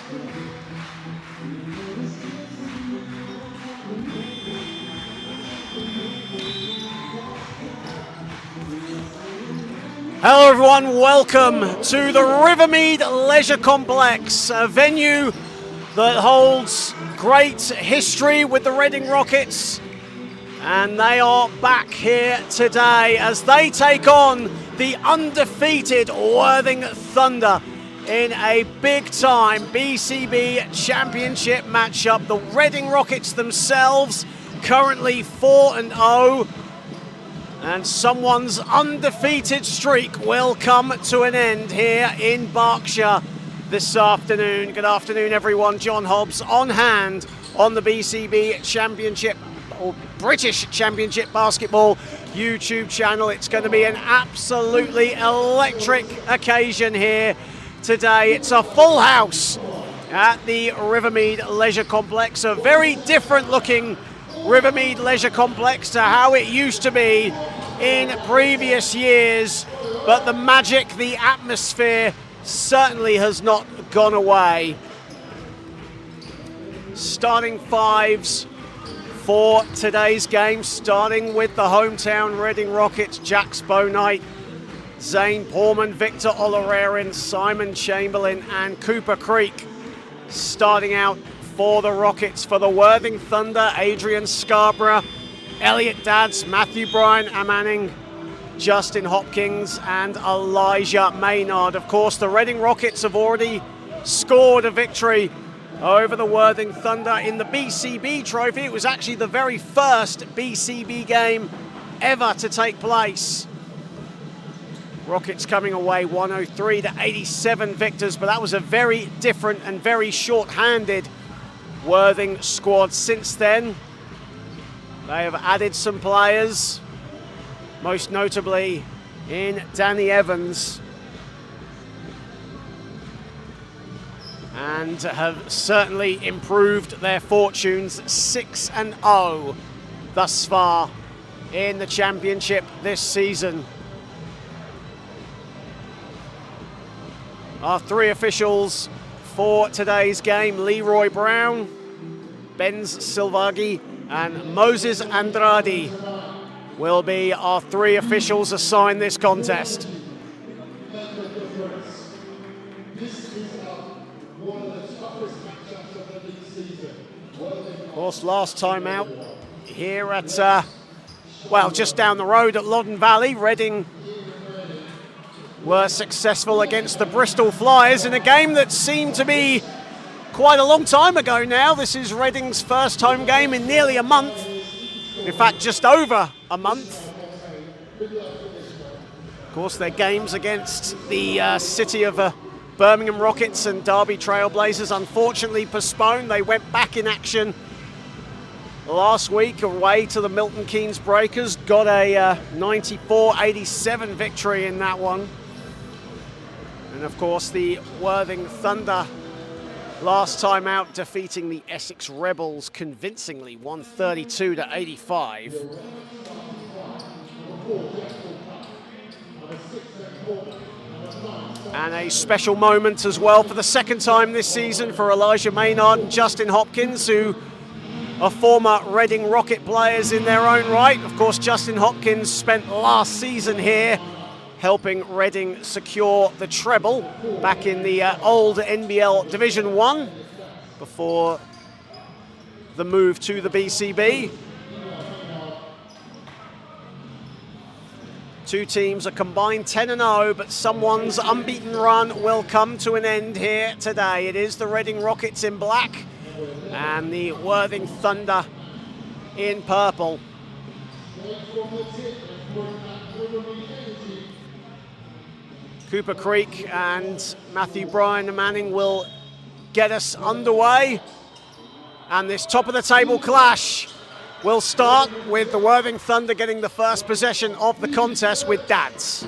Hello everyone, welcome to the Rivermead Leisure Complex, a venue that holds great history with the Reading Rockets, and they are back here today as they take on the undefeated Worthing Thunder in a big-time BCB Championship matchup. The Reading Rockets themselves currently 4-0. And someone's undefeated streak will come to an end here in Berkshire this afternoon. Good afternoon, everyone. John Hobbs on hand on the BCB Championship, or British Championship Basketball YouTube channel. It's going to be an absolutely electric occasion here today. It's a full house at the Rivermead Leisure Complex, a very different looking Rivermead Leisure Complex to how it used to be in previous years, but the magic, the atmosphere certainly has not gone away. Starting fives for today's game, starting with the hometown Reading Rockets: Jax Bouknight, Zane Porman, Victor Olorarian, Simon Chamberlain and Cooper Creek. Starting out for the Rockets, for the Worthing Thunder: Adrian Scarborough, Elliot Dadds, Matthew Bryan Manning, Justin Hopkins and Elijah Maynard. Of course, the Reading Rockets have already scored a victory over the Worthing Thunder in the BCB Trophy. It was actually the very first BCB game ever to take place. Rockets coming away 103-87 victors, but that was a very different and very short-handed Worthing squad. Since then, they have added some players, most notably in Danny Evans, and have certainly improved their fortunes. 6-0 thus far in the championship this season. Our three officials for today's game: Leroy Brown, Benz Silvagi and Moses Andrade will be our three officials assigned this contest. Of course, last time out here at, well, just down the road at Loddon Valley, Reading were successful against the Bristol Flyers in a game that seemed to be quite a long time ago now. This is Reading's first home game in nearly a month. In fact, just over a month. Of course, their games against the City of Birmingham Rockets and Derby Trailblazers unfortunately postponed. They went back in action last week away to the Milton Keynes Breakers. Got a 94-87 victory in that one. And of course, the Worthing Thunder last time out defeating the Essex Rebels convincingly, 132-85. And a special moment as well for the second time this season for Elijah Maynard and Justin Hopkins, who are former Reading Rocket players in their own right. Of course, Justin Hopkins spent last season here helping Reading secure the treble back in the old NBL Division 1 before the move to the BCB. Two teams are combined 10-0, but someone's unbeaten run will come to an end here today. It is the Reading Rockets in black and the Worthing Thunder in purple. Cooper Creek and Matthew Bryan Manning will get us underway. And this top of the table clash will start with the Worthing Thunder getting the first possession of the contest with Dadds.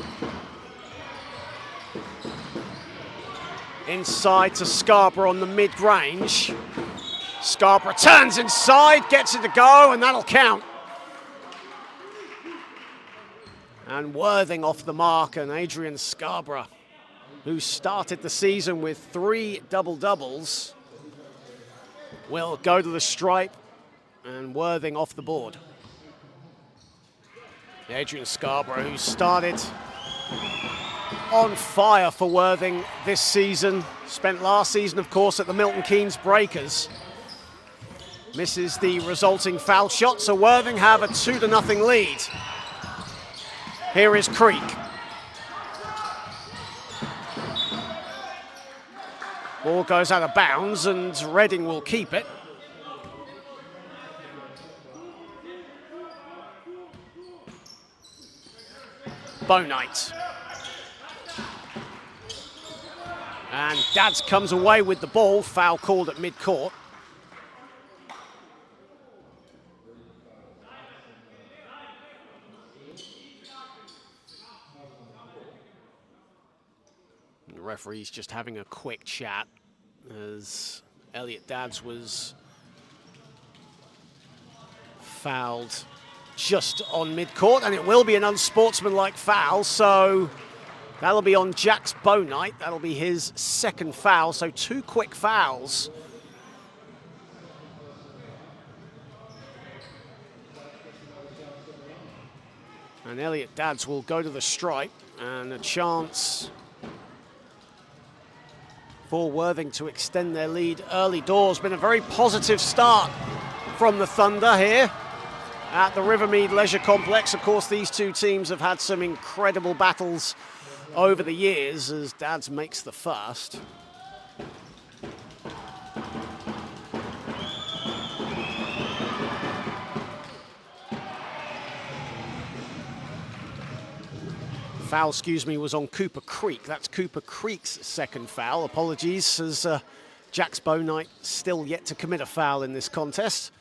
Inside to Scarborough on the mid-range. Scarborough turns inside, gets it to go, and that'll count. And Worthing off the mark, and Adrian Scarborough, who started the season with 3 double-doubles, will go to the stripe, and Worthing off the board. Adrian Scarborough, who started on fire for Worthing this season, spent last season, of course, at the Milton Keynes Breakers. Misses the resulting foul shot, so Worthing have a 2-0 lead. Here is Creek. Ball goes out of bounds and Reading will keep it. Bownight. And Dads comes away with the ball, foul called at mid-court. The referee's just having a quick chat as Elliot Dads was fouled just on mid-court, and it will be an unsportsmanlike foul, so that'll be on Jax Bownight. That'll be his second foul, so 2 quick fouls. And Elliot Dads will go to the stripe, and a chance for Worthing to extend their lead early doors. Been a very positive start from the Thunder here at the Rivermead Leisure Complex. Of course, these two teams have had some incredible battles over the years as Dads makes the first. Foul, was on Cooper Creek. That's Cooper Creek's second foul. Apologies, as Jax Bownight still yet to commit a foul in this contest.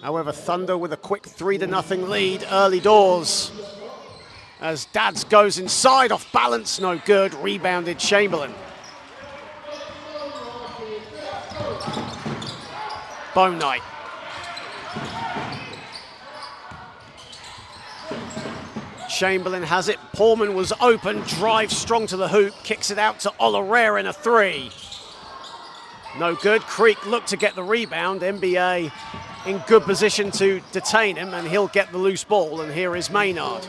However, Thunder with a quick 3-0 lead early doors. As Dads goes inside, off balance, no good. Rebounded Chamberlain. Bownight. Chamberlain has it. Portman was open, drives strong to the hoop, kicks it out to Olorere in a 3. No good. Creek looked to get the rebound. NBA in good position to detain him, and he'll get the loose ball, and here is Maynard.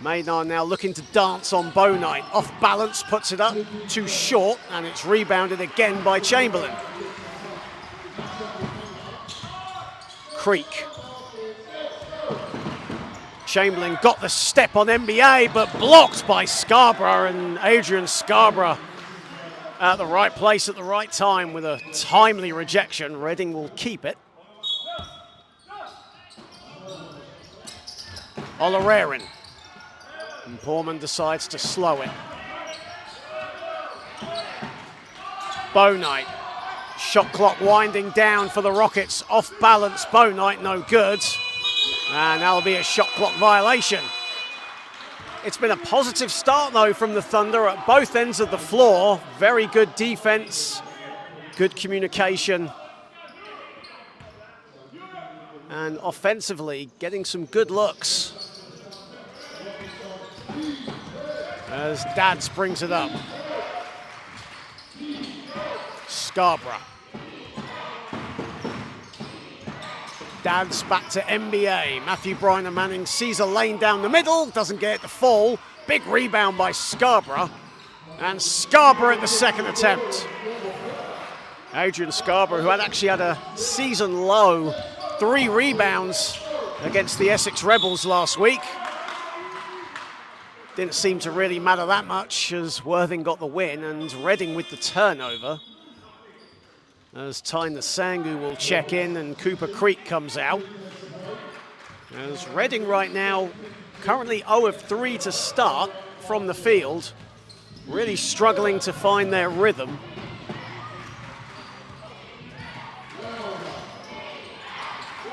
Maynard now looking to dance on Bownight. Off balance, puts it up, too short, and it's rebounded again by Chamberlain. Creek. Chamberlain got the step on NBA, but blocked by Scarborough, and Adrian Scarborough at the right place at the right time with a timely rejection. Reading will keep it. Olorere. And Portman decides to slow it. Bownight. Shot clock winding down for the Rockets. Off balance, Bownight, no good. And that'll be a shot clock violation. It's been a positive start, though, from the Thunder at both ends of the floor. Very good defense, good communication. And offensively, getting some good looks. As Dads brings it up. Scarborough. Dads back to NBA. Matthew Bryner Manning sees a lane down the middle, doesn't get it to fall. Big rebound by Scarborough. And Scarborough at the second attempt. Adrian Scarborough, who had actually had a season low 3 rebounds against the Essex Rebels last week. Didn't seem to really matter that much as Worthing got the win, and Reading with the turnover. As Tyne the Sangu will check in and Cooper Creek comes out. As Reading right now, currently 0 of 3 to start from the field. Really struggling to find their rhythm.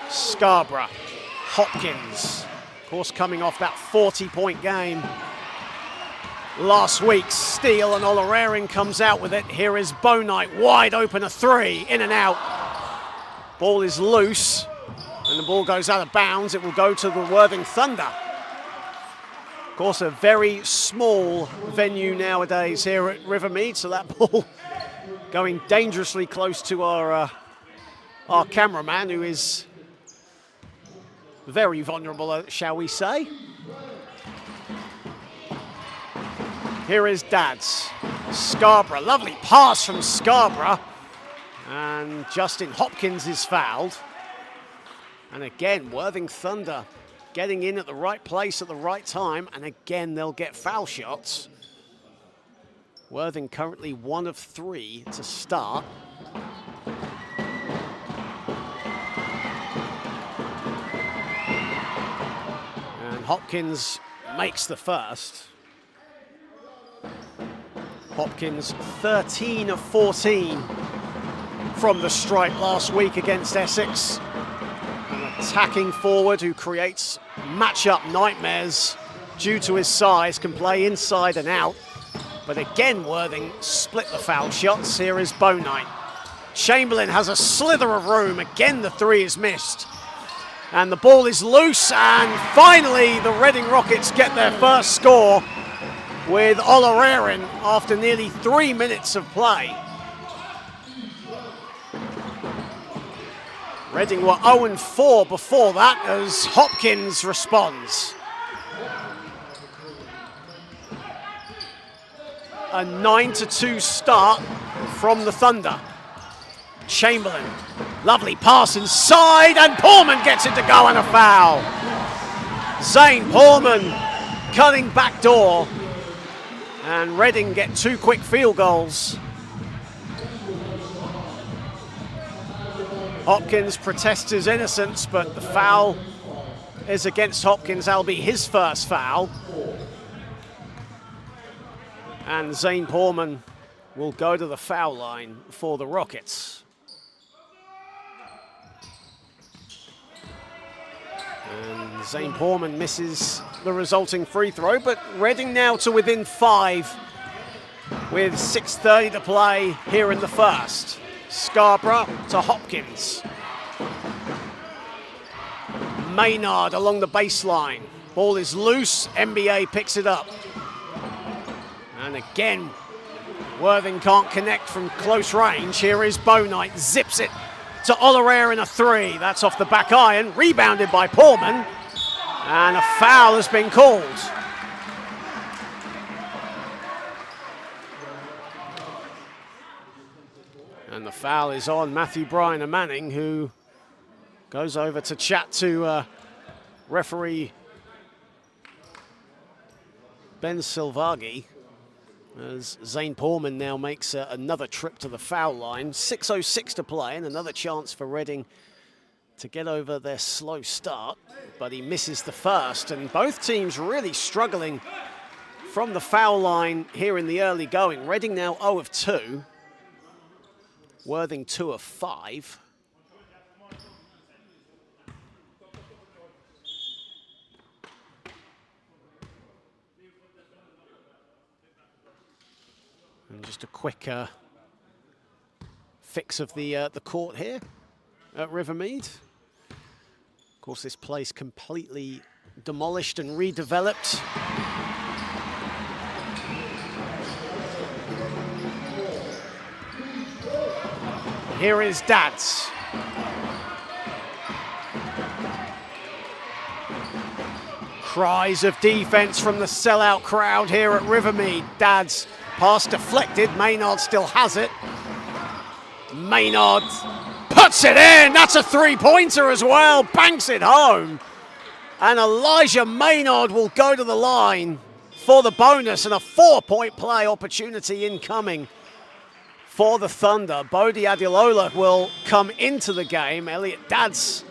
Scarborough, Hopkins, of course coming off that 40-point game last week. Steele, and Olorere comes out with it. Here is Bownight, wide open, a 3, in and out. Ball is loose, and the ball goes out of bounds. It will go to the Worthing Thunder. Of course, a very small venue nowadays here at Rivermead, so that ball going dangerously close to our cameraman, who is very vulnerable, shall we say. Here is Dads. Scarborough, lovely pass from Scarborough. And Justin Hopkins is fouled. And again, Worthing Thunder getting in at the right place at the right time. And again, they'll get foul shots. Worthing currently 1 of 3 to start. And Hopkins makes the first. Hopkins 13 of 14 from the stripe last week against Essex. An attacking forward who creates matchup nightmares due to his size, can play inside and out. But again, Worthing split the foul shots. Here is Bowknight. Chamberlain has a slither of room. Again, the 3 is missed. And the ball is loose, and finally the Reading Rockets get their first score with Olarerin after nearly 3 minutes of play. Reading were 0-4 before that as Hopkins responds. A 9-2 start from the Thunder. Chamberlain, lovely pass inside, and Poorman gets it to go, and a foul. Zane Poorman cutting back door, and Reading get 2 quick field goals. Hopkins protests his innocence, but the foul is against Hopkins. That'll be his first foul. And Zane Poorman will go to the foul line for the Rockets. And Zane Poorman misses the resulting free throw, but Reading now to within 5 with 6:30 to play here in the first. Scarborough to Hopkins. Maynard along the baseline. Ball is loose, NBA picks it up. And again, Worthing can't connect from close range. Here is Bowknight, zips it to Olarerin, a 3. That's off the back iron, rebounded by Poorman. And a foul has been called. And the foul is on Matthew Bryan Manning, who goes over to chat to referee Ben Silvaghi, as Zane Poorman now makes another trip to the foul line. 6:06 to play, and another chance for Reading to get over their slow start, but he misses the first, and both teams really struggling from the foul line here in the early going. Reading now 0 of 2. Worthing 2 of 5. And just a quick fix of the court here at Rivermead. Of course, this place completely demolished and redeveloped. Here is Dads. Cries of defense from the sellout crowd here at Rivermead. Dads, pass deflected. Maynard still has it. Maynard puts it in. That's a 3-pointer as well. Banks it home. And Elijah Maynard will go to the line for the bonus, and a 4-point play opportunity incoming for the Thunder. Bodie Adilola will come into the game. Elliot Dads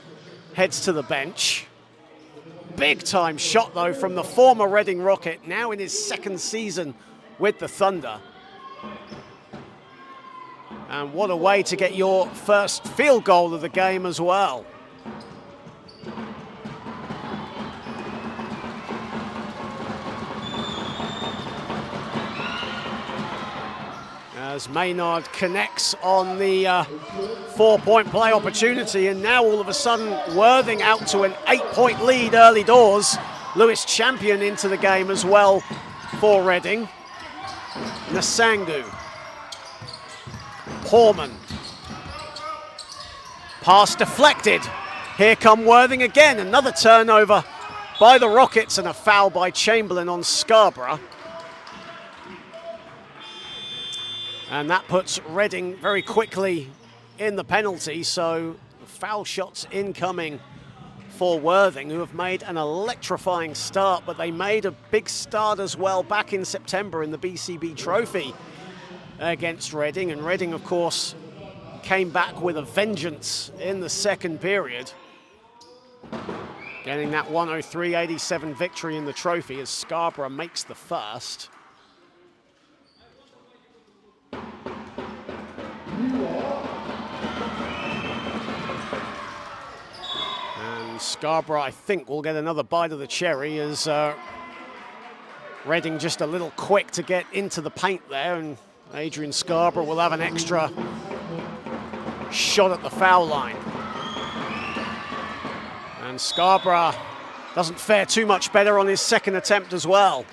heads to the bench. Big time shot though from the former Reading Rocket, now in his 2nd season with the Thunder. And what a way to get your first field goal of the game as well. As Maynard connects on the 4-point play opportunity, and now all of a sudden Worthing out to an 8-point lead early doors Lewis Champion into the game as well for Reading. Nasangu. Porman. Pass deflected. Here come Worthing again. Another turnover by the Rockets and a foul by Chamberlain on Scarborough. And that puts Reading very quickly in the penalty, so foul shots incoming for Worthing, who have made an electrifying start, but they made a big start as well back in September in the BCB Trophy against Reading, and Reading, of course, came back with a vengeance in the second period, getting that 103-87 victory in the trophy as Scarborough makes the first. And Scarborough, I think, will get another bite of the cherry as Reading just a little quick to get into the paint there, and Adrian Scarborough will have an extra shot at the foul line. And Scarborough doesn't fare too much better on his second attempt as well.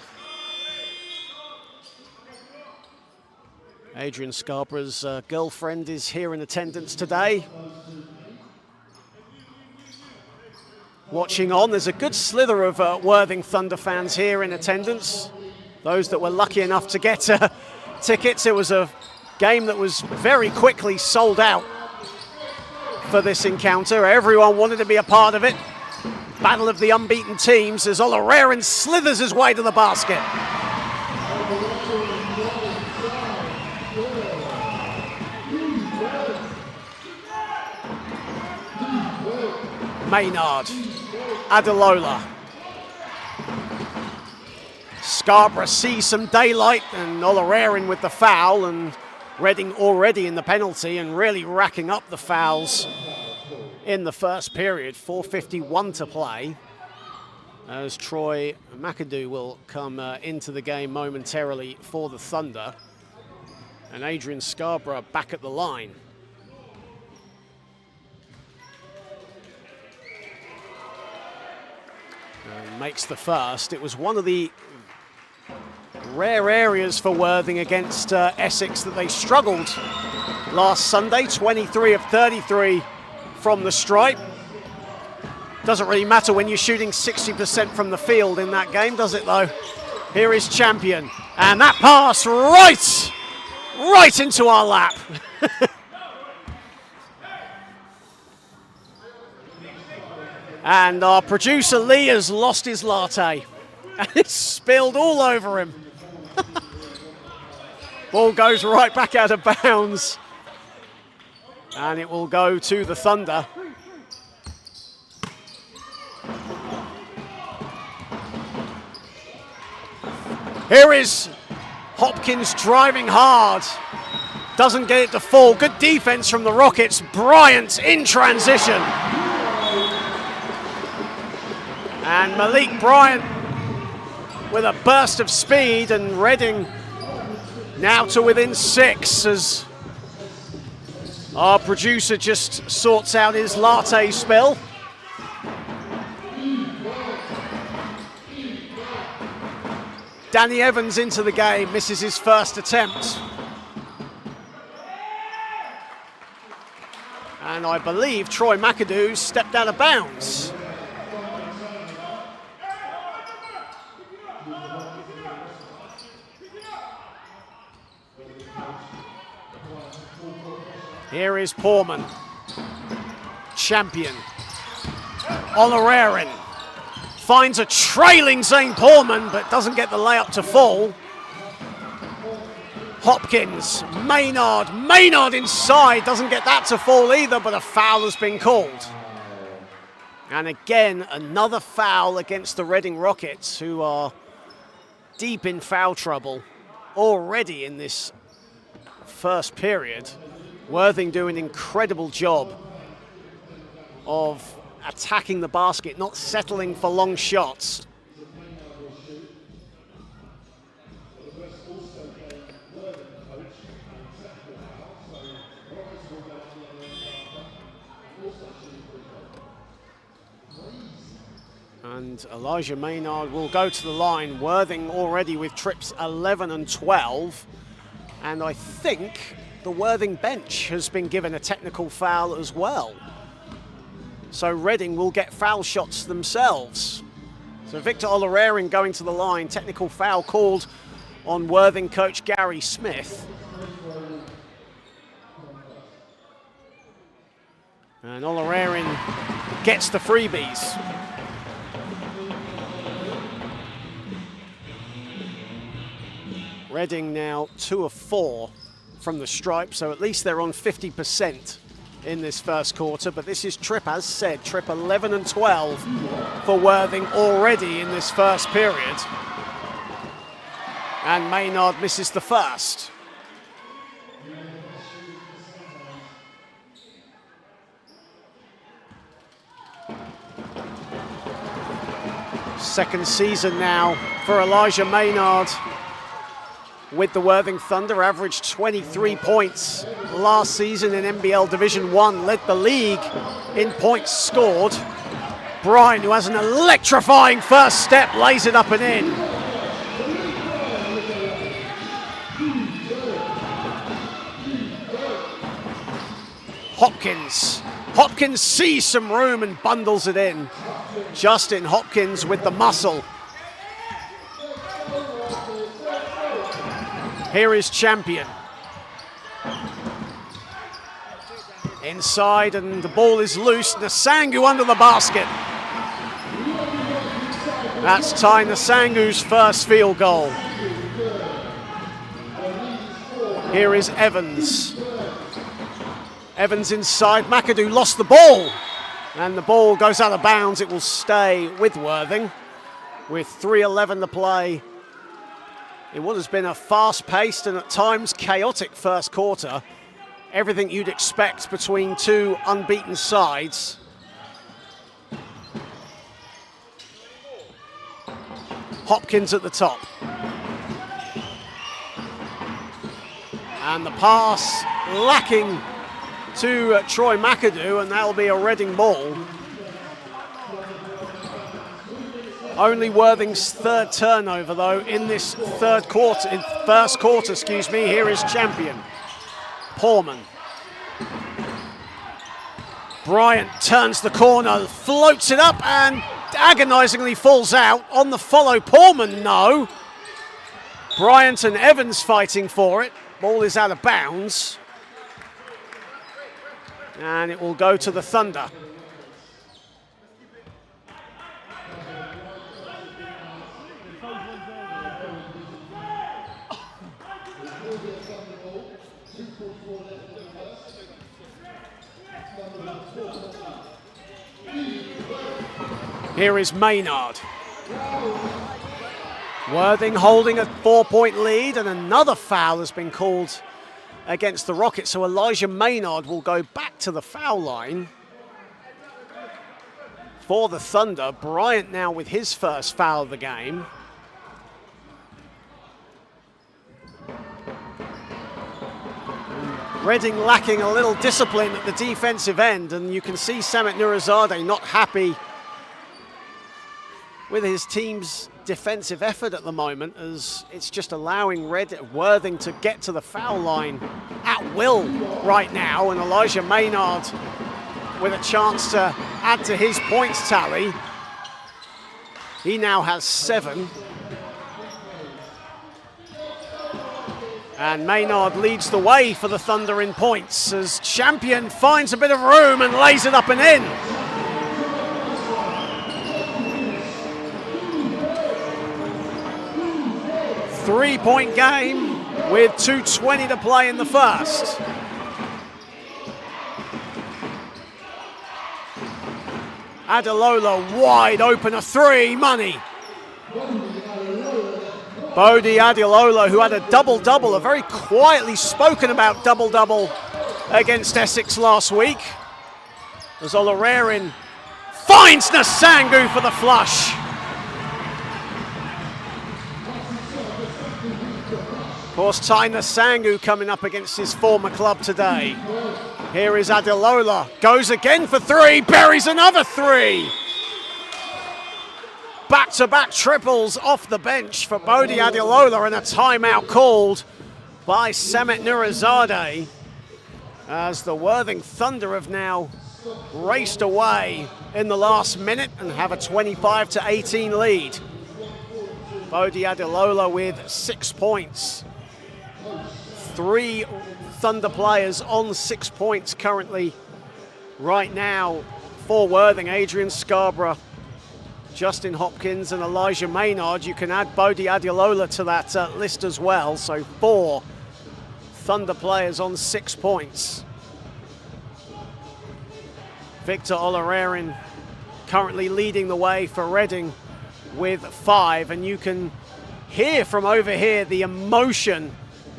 Adrian Scarborough's girlfriend is here in attendance today. Watching on, there's a good slither of Worthing Thunder fans here in attendance. Those that were lucky enough to get tickets. It was a game that was very quickly sold out for this encounter. Everyone wanted to be a part of it. Battle of the unbeaten teams as Olarerin slithers his way to the basket. Maynard, Adelola. Scarborough sees some daylight and Olarerin with the foul, and Reading already in the penalty and really racking up the fouls in the first period. 4:51 to play as Troy McAdoo will come into the game momentarily for the Thunder. And Adrian Scarborough back at the line. And makes the first. It was one of the rare areas for Worthing against Essex that they struggled last Sunday. 23 of 33 from the stripe. Doesn't really matter when you're shooting 60% from the field in that game, does it though? Here is Champion, and that pass right into our lap. And our producer Lee has lost his latte. And it's spilled all over him. Ball goes right back out of bounds. And it will go to the Thunder. Here is Hopkins driving hard. Doesn't get it to fall. Good defense from the Rockets. Bryant in transition. And Malik Bryant with a burst of speed, and Reading now to within 6 as our producer just sorts out his latte spill. Danny Evans into the game, misses his first attempt. And I believe Troy McAdoo stepped out of bounds. Here is Porman. Champion. Olarerin finds a trailing Zane Porman, but doesn't get the layup to fall. Hopkins, Maynard inside, doesn't get that to fall either, but a foul has been called. And again, another foul against the Reading Rockets, who are deep in foul trouble already in this first period. Worthing doing an incredible job of attacking the basket, not settling for long shots. And And Elijah Maynard will go to the line. Worthing already with trips 11 and 12. And I think the Worthing bench has been given a technical foul as well. So Reading will get foul shots themselves. So Victor Olarerin going to the line. Technical foul called on Worthing coach Gary Smith. And Olarerin gets the freebies. Reading now 2 of 4 from the stripe, so at least they're on 50% in this first quarter. But this is trip, as said, trip 11 and 12 for Worthing already in this first period. And Maynard misses the first. Second season now for Elijah Maynard with the Worthing Thunder. Averaged 23 points last season in NBL Division 1. Led the league in points scored. Bryant, who has an electrifying first step, lays it up and in. Hopkins sees some room and bundles it in. Justin Hopkins with the muscle. Here is Champion. Inside, and the ball is loose. Nasangu under the basket. That's Ty Nasangu's first field goal. Here is Evans. Evans inside. McAdoo lost the ball. And the ball goes out of bounds. It will stay with Worthing with 3:11 to play. In what has been a fast-paced and at times chaotic first quarter. Everything you'd expect between two unbeaten sides. Hopkins at the top. And the pass lacking to Troy McAdoo, and that'll be a Reading ball. Only Worthing's third turnover, though, in this first quarter, Here is Champion. Poorman. Bryant turns the corner, floats it up, and agonizingly falls out. On the follow, Poorman, no. Bryant and Evans fighting for it. Ball is out of bounds. And it will go to the Thunder. Here is Maynard. Worthing holding a 4-point lead, and another foul has been called against the Rockets, so Elijah Maynard will go back to the foul line for the Thunder. Bryant now with his first foul of the game. Reading lacking a little discipline at the defensive end, and you can see Samet Nurizadeh not happy with his team's defensive effort at the moment, as it's just allowing Worthing to get to the foul line at will right now, and Elijah Maynard with a chance to add to his points tally. He now has 7. And Maynard leads the way for the Thunder in points as Champion finds a bit of room and lays it up and in. Three-point game with 2:20 to play in the first. Adelola wide open, a 3, money. Bodie Adelola, who had a double-double, a very quietly spoken about double-double against Essex last week. As Olarerin finds Nasangu for the flush. Of course, Ty Nasangu coming up against his former club today. Here is Adelola, goes again for 3, buries another 3. Back-to-back triples off the bench for Bodhi Adilola, and a timeout called by Samet Nurizadeh, as the Worthing Thunder have now raced away in the last minute and have a 25-18 lead. Bodhi Adilola with 6 points. 3 Thunder players on 6 points currently right now for Worthing. Adrian Scarborough, Justin Hopkins and Elijah Maynard. You can add Bodhi Adilola to that list as well. So 4 Thunder players on 6 points. Victor Olarerin currently leading the way for Reading with 5. And you can hear from over here the emotion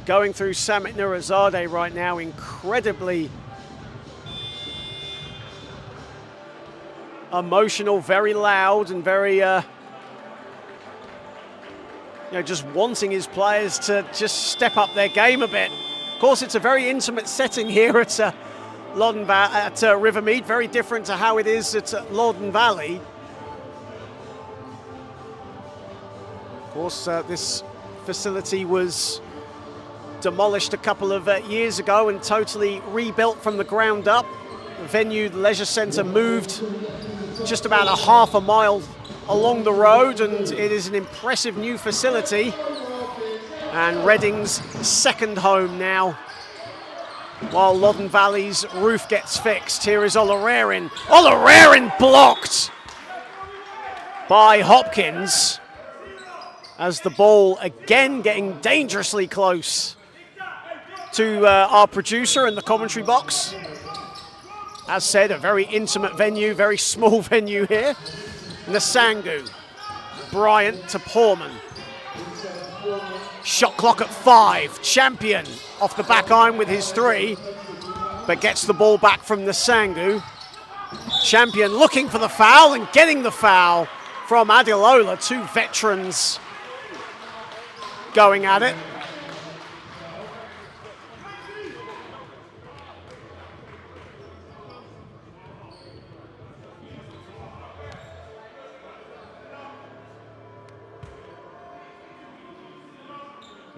going through Samet Nurizadeh right now. Incredibly emotional, very loud, and very, just wanting his players to just step up their game a bit. Of course, it's a very intimate setting here at Rivermead, very different to how it is at Loddon Valley. Of course, this facility was demolished a couple of years ago and totally rebuilt from the ground up. The venue, the leisure centre, moved just about a half a mile along the road, and it is an impressive new facility. And Reading's second home now, while Loddon Valley's roof gets fixed. Here is Olarerin. Olarerin blocked by Hopkins, as the ball again getting dangerously close to our producer in the commentary box. As said, a very intimate venue, very small venue here. Nsangu, Bryant to Portman. Shot clock at 5. Champion off the back iron with his 3, but gets the ball back from Nsangu. Champion looking for the foul and getting the foul from Adilola. 2 veterans going at it.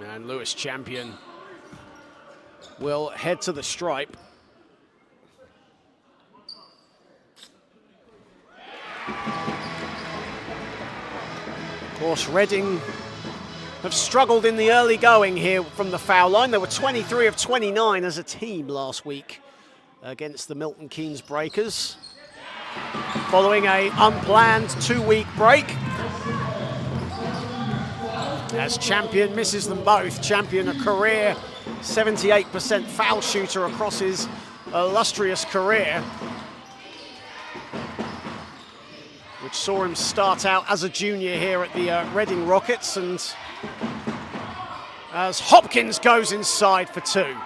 And Lewis Champion will head to the stripe. Of course, Reading have struggled in the early going here from the foul line. They were 23 of 29 as a team last week against the Milton Keynes Breakers, following an unplanned 2-week break. As Champion misses them both. Champion, a career 78% foul shooter across his illustrious career, which saw him start out as a junior here at the Reading Rockets, and as Hopkins goes inside for 2.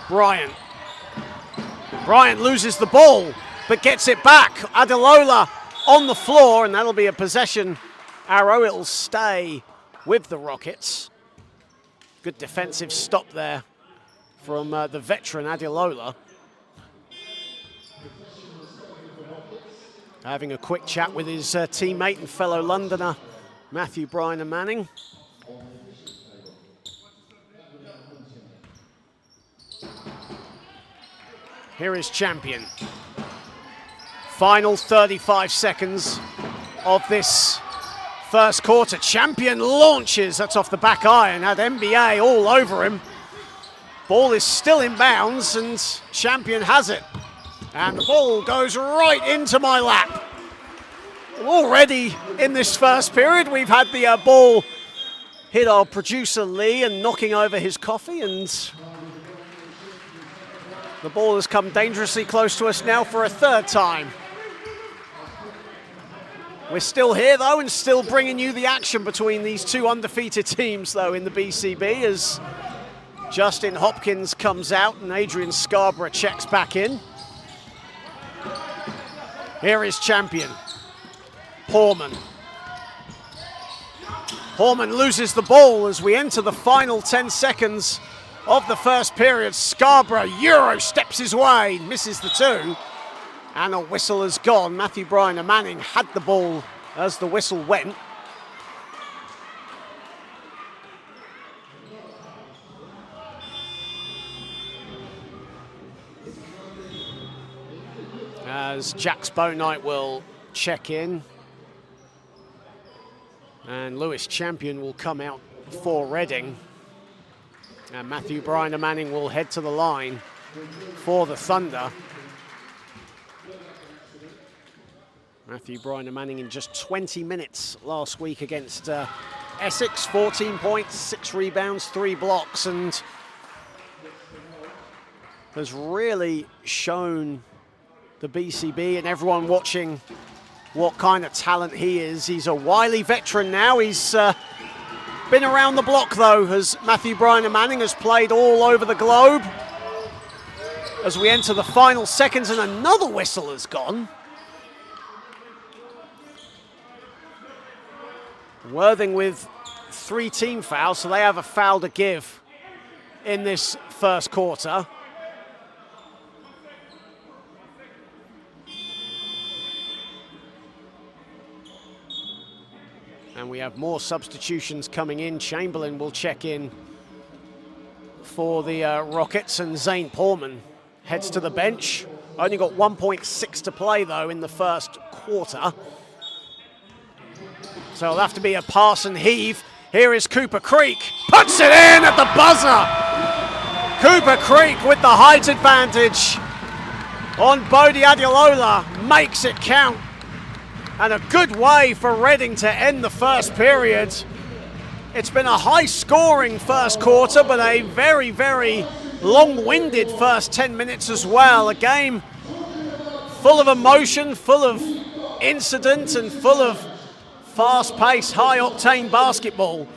Bryant loses the ball, but gets it back. Adilola on the floor, and that'll be a possession arrow. It'll stay with the Rockets. Good defensive stop there from the veteran Adilola. Having a quick chat with his teammate and fellow Londoner, Matthew Bryan Manning. Here is Champion. Final 35 seconds of this first quarter. Champion launches, that's off the back iron, had NBA all over him. Ball is still in bounds, and Champion has it. And the ball goes right into my lap. Already in this first period, we've had the ball hit our producer Lee and knocking over his coffee, and the ball has come dangerously close to us now for a 3rd time. We're still here, though, and still bringing you the action between these 2 undefeated teams, though, in the BCB, as Justin Hopkins comes out and Adrian Scarborough checks back in. Here is Champion. Portman loses the ball as we enter the final 10 seconds of the first period. Scarborough Euro steps his way, misses the two, and a whistle has gone. Matthew Bryan Manning had the ball as the whistle went. As Jax Bownight will check in, and Lewis Champion will come out for Reading, and Matthew Bryan Manning will head to the line for the Thunder. Matthew Bryan Manning in just 20 minutes last week against Essex, 14 points, 6 rebounds, 3 blocks, and has really shown the BCB and everyone watching what kind of talent he is. He's a wily veteran now. He's been around the block though, as Matthew Bryan Manning has played all over the globe. As we enter the final seconds, and another whistle has gone. Worthing with 3 team fouls, so they have a foul to give in this first quarter. And we have more substitutions coming in. Chamberlain will check in for the Rockets, and Zane Portman heads to the bench. Only got 1.6 to play though in the first quarter. So it'll have to be a pass and heave. Here is Cooper Creek, puts it in at the buzzer. Cooper Creek with the height advantage on Bodie Adeola, makes it count. And a good way for Reading to end the first period. It's been a high-scoring first quarter, but a very, very long-winded first 10 minutes as well. A game full of emotion, full of incident, and full of fast-paced, high-octane basketball.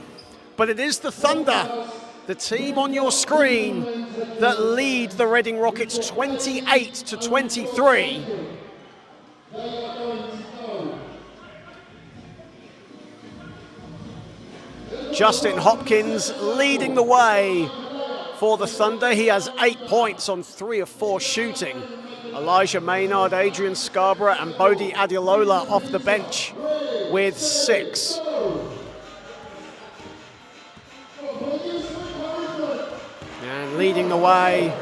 But it is the Thunder, the team on your screen, that lead the Reading Rockets 28-23. Justin Hopkins leading the way for the Thunder. He has 8 points on 3 of 4 shooting. Elijah Maynard, Adrian Scarborough, and Bodie Adeola off the bench with 6. And leading the way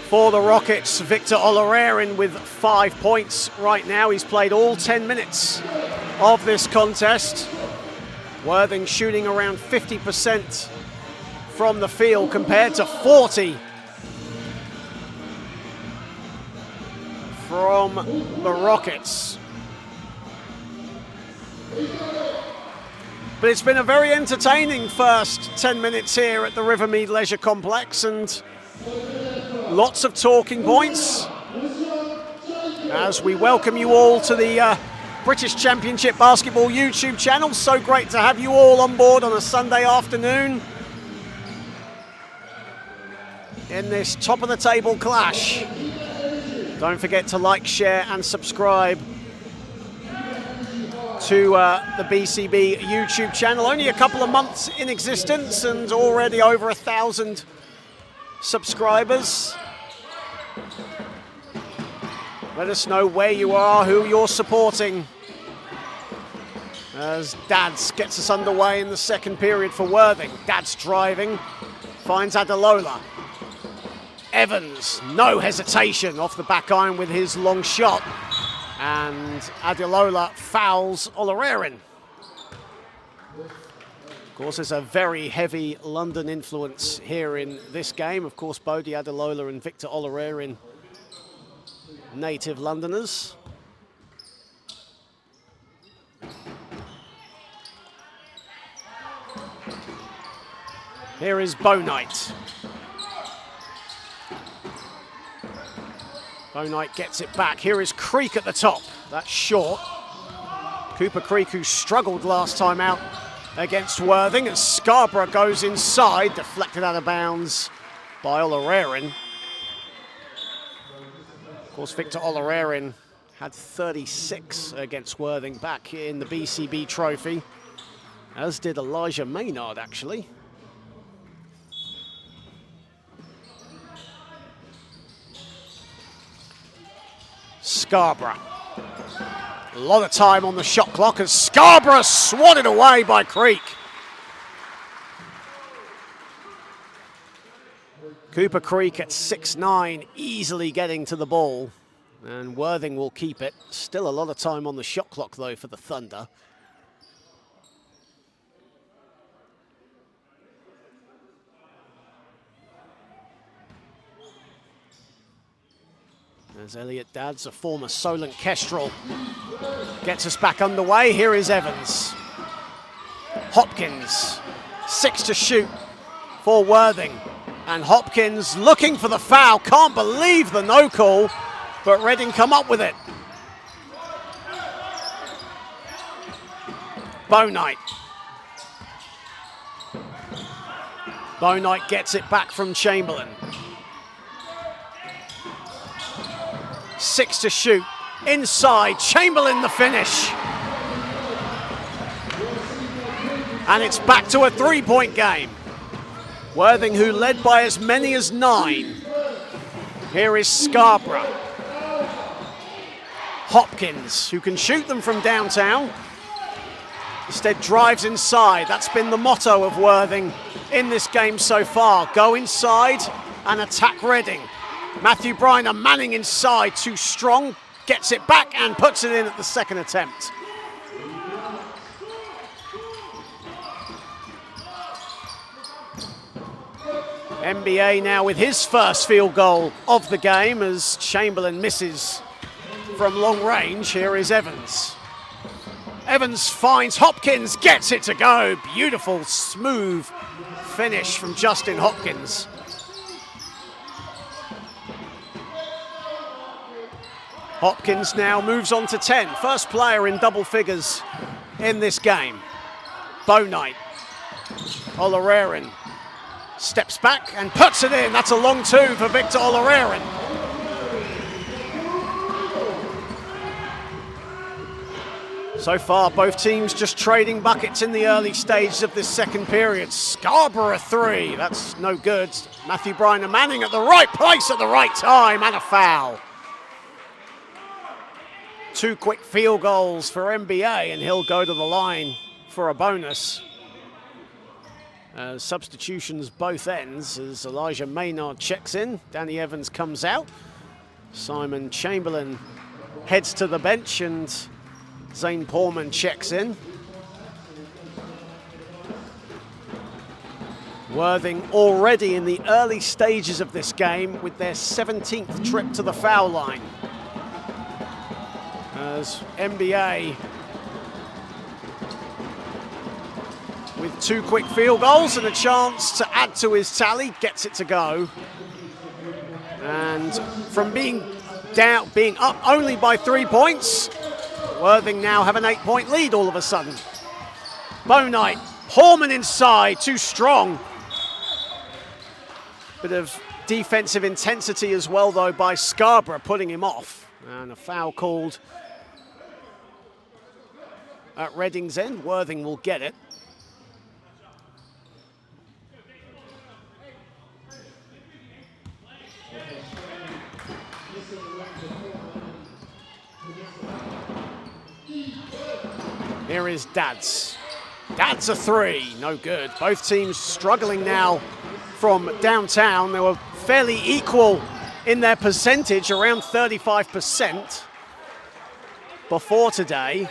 for the Rockets, Victor Olorerin with 5 points right now. He's played all 10 minutes of this contest. Worthing shooting around 50% from the field compared to 40 from the Rockets. But it's been a very entertaining first 10 minutes here at the Rivermead Leisure Complex, and lots of talking points as we welcome you all to the British Championship Basketball YouTube channel. So great to have you all on board on a Sunday afternoon in this top of the table clash. Don't forget to like, share and subscribe to the BCB YouTube channel. Only a couple of months in existence and already over 1,000 subscribers. Let us know where you are, who you're supporting, as Dads gets us underway in the second period for Worthing. Dads driving, finds Adeola. Evans, no hesitation off the back iron with his long shot. And Adeola fouls Olorerin. Of course, there's a very heavy London influence here in this game. Of course, Bodie Adeola and Victor Olorerin, native Londoners. Here is Bownight. Bownight gets it back. Here is Creek at the top. That's short. Cooper Creek, who struggled last time out against Worthing, as Scarborough goes inside, deflected out of bounds by Olorerin. Of course, Victor Olorerin had 36 against Worthing back in the BCB Trophy, as did Elijah Maynard, actually. Scarborough. A lot of time on the shot clock as Scarborough swatted away by Creek. Cooper Creek at 6'9", easily getting to the ball. And Worthing will keep it. Still a lot of time on the shot clock, though, for the Thunder. As Elliot Dadds, a former Solent Kestrel, gets us back underway. Here is Evans. Hopkins, 6 to shoot for Worthing. And Hopkins looking for the foul. Can't believe the no call, but Reading come up with it. Bownight. Bownight gets it back from Chamberlain. 6 to shoot. Inside, Chamberlain the finish. And it's back to a three-point game. Worthing, who led by as many as 9. Here is Scarborough. Hopkins, who can shoot them from downtown, instead drives inside. That's been the motto of Worthing in this game so far. Go inside and attack Reading. Matthew Briner manning inside, too strong, gets it back and puts it in at the second attempt. NBA now with his first field goal of the game as Chamberlain misses from long range. Here is Evans. Evans finds Hopkins, gets it to go. Beautiful, smooth finish from Justin Hopkins. Hopkins now moves on to 10. First player in double figures in this game. Bownight. Oloraren steps back and puts it in. That's a long two for Victor Oloraren. So far, both teams just trading buckets in the early stages of this second period. Scarborough 3, that's no good. Matthew Briner Manning at the right place at the right time, and a foul. 2 quick field goals for NBA, and he'll go to the line for a bonus. Substitutions both ends as Elijah Maynard checks in. Danny Evans comes out. Simon Chamberlain heads to the bench and Zane Porman checks in. Worthing already in the early stages of this game with their 17th trip to the foul line. As NBA with 2 quick field goals and a chance to add to his tally, gets it to go. And from being up only by 3 points, Worthing now have an 8-point lead all of a sudden. Bownight, Horman inside, too strong. Bit of defensive intensity as well though by Scarborough, putting him off. And a foul called at Reading's end. Worthing will get it. Here is Dadds. Dadds a 3, no good. Both teams struggling now from downtown. They were fairly equal in their percentage, around 35% before today.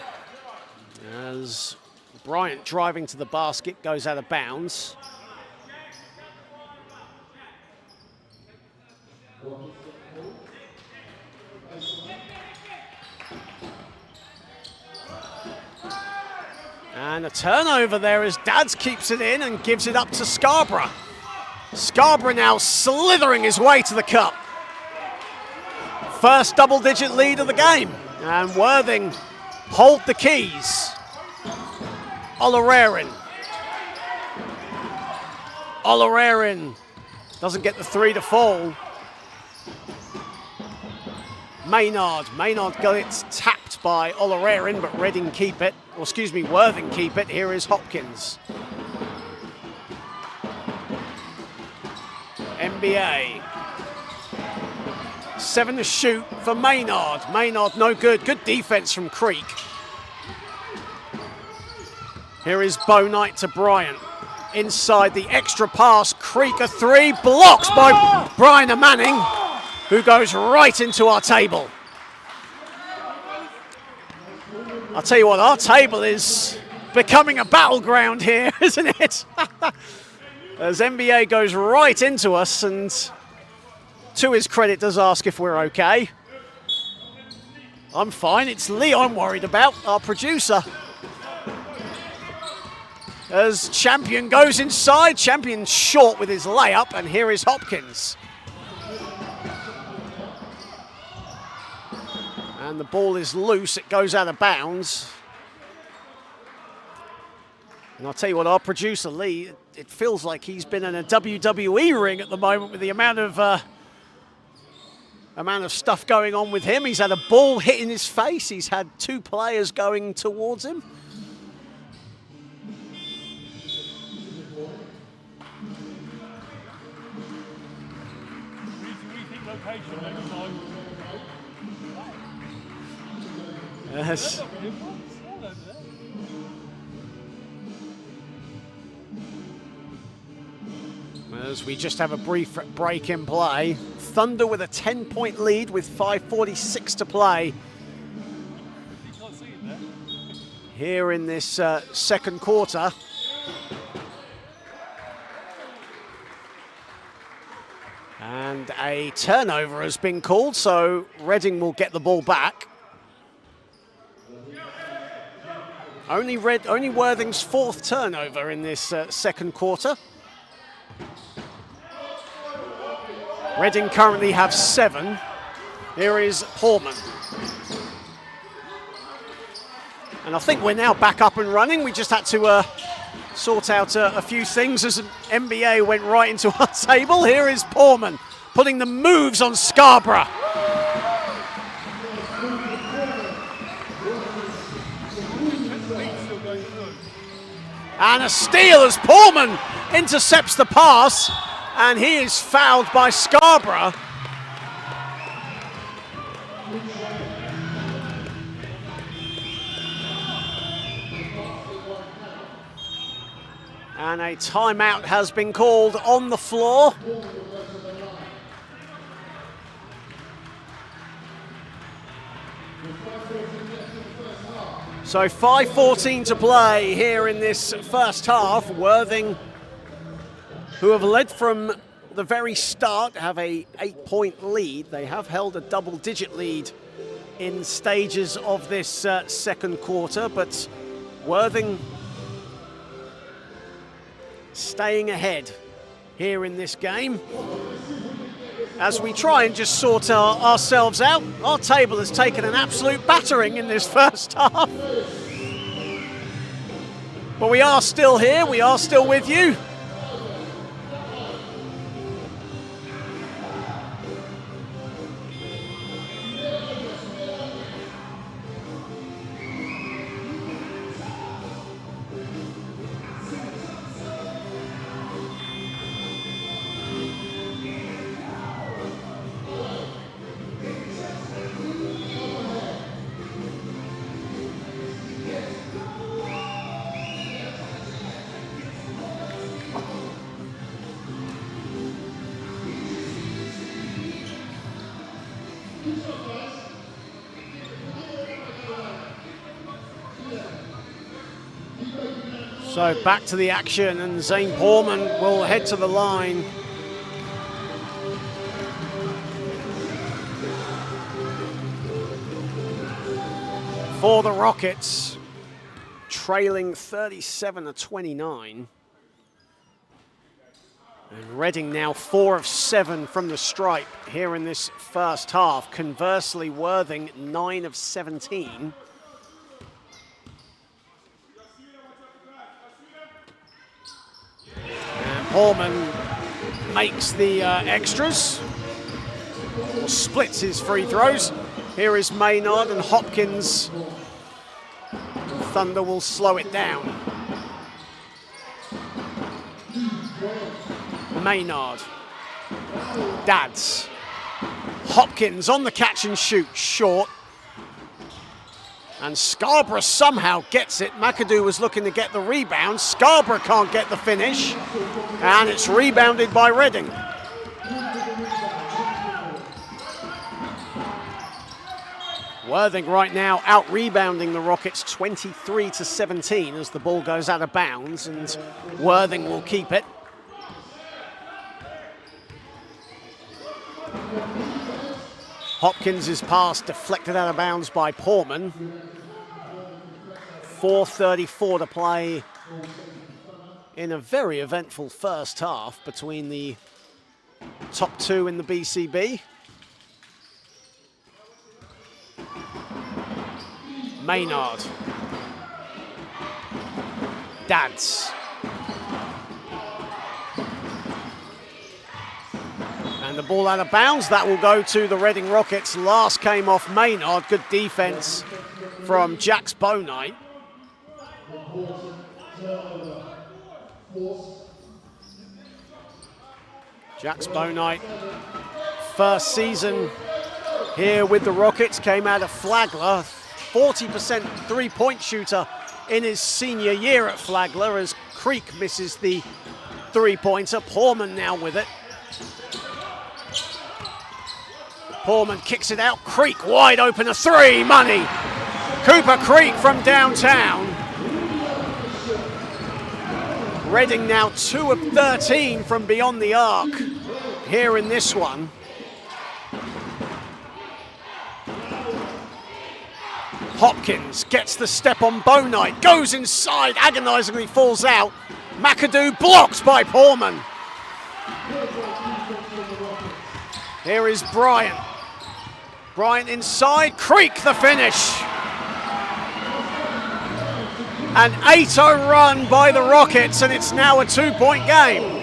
As Bryant driving to the basket goes out of bounds. And a turnover there as Dadds keeps it in and gives it up to Scarborough. Scarborough now slithering his way to the cup. First double-digit lead of the game. And Worthing hold the keys. Oloraren. Oloraren doesn't get the 3 to fall. Maynard got it tapped by Oloraren, but Reading keep it. Or excuse me, Worthing keep it. Here is Hopkins. NBA. 7 to shoot for Maynard. Maynard no good. Good defense from Creek. Here is Bo Knight to Bryant. Inside the extra pass, Creek a 3, blocks by Brian Manning, who goes right into our table. I'll tell you what, our table is becoming a battleground here, isn't it? As NBA goes right into us, and to his credit does ask if we're okay. I'm fine, it's Lee I'm worried about, our producer. As Champion goes inside, Champion short with his layup, and here is Hopkins. And the ball is loose, it goes out of bounds. And I'll tell you what, our producer Lee, it feels like he's been in a WWE ring at the moment with the amount of stuff going on with him. He's had a ball hit in his face, he's had 2 players going towards him. Yes. As we just have a brief break in play. Thunder with a 10-point lead with 5:46 to play. Here in this second quarter. And a turnover has been called, so Reading will get the ball back. Only Worthing's 4th turnover in this second quarter. Reading currently have 7. Here is Portman. And I think we're now back up and running. We just had to sort out a few things as an NBA went right into our table. Here is Portman putting the moves on Scarborough. And a steal as Portman intercepts the pass, and he is fouled by Scarborough. And a timeout has been called on the floor. So 5:14 to play here in this first half. Worthing, who have led from the very start, have a 8-point lead. They have held a double-digit lead in stages of this second quarter, but Worthing staying ahead here in this game. As we try and just sort ourselves out, our table has taken an absolute battering in this first half. But we are still here, we are still with you. So back to the action, and Zane Portman will head to the line. For the Rockets, trailing 37-29. And Reading now 4 of 7 from the stripe here in this first half. Conversely, Worthing 9 of 17. And Portman makes the extras, or splits his free throws. Here is Maynard, and Hopkins. Thunder will slow it down. Maynard. Dads. Hopkins on the catch and shoot, short. And Scarborough somehow gets it. McAdoo was looking to get the rebound. Scarborough can't get the finish. And it's rebounded by Reading. Worthing right now out-rebounding the Rockets 23-17 as the ball goes out of bounds, and Worthing will keep it. Hopkins' pass deflected out of bounds by Portman. 4:34 to play in a very eventful first half between the top two in the BCB. Maynard. Dads. And the ball out of bounds. That will go to the Reading Rockets. Last came off Maynard. Good defense from Jax Bownight. Jax Bownight, first season here with the Rockets, came out of Flagler. 40% three-point shooter in his senior year at Flagler as Creek misses the three-pointer. Portman now with it. Portman kicks it out. Creek wide open, a three, money. Cooper Creek from downtown. Reading now 2 of 13 from beyond the arc here in this one. Hopkins gets the step on Bownight, goes inside, agonizingly falls out. McAdoo blocked by Portman. Here is Bryant. Bryant inside, Creek the finish. An 8-0 run by the Rockets, and it's now a 2-point game.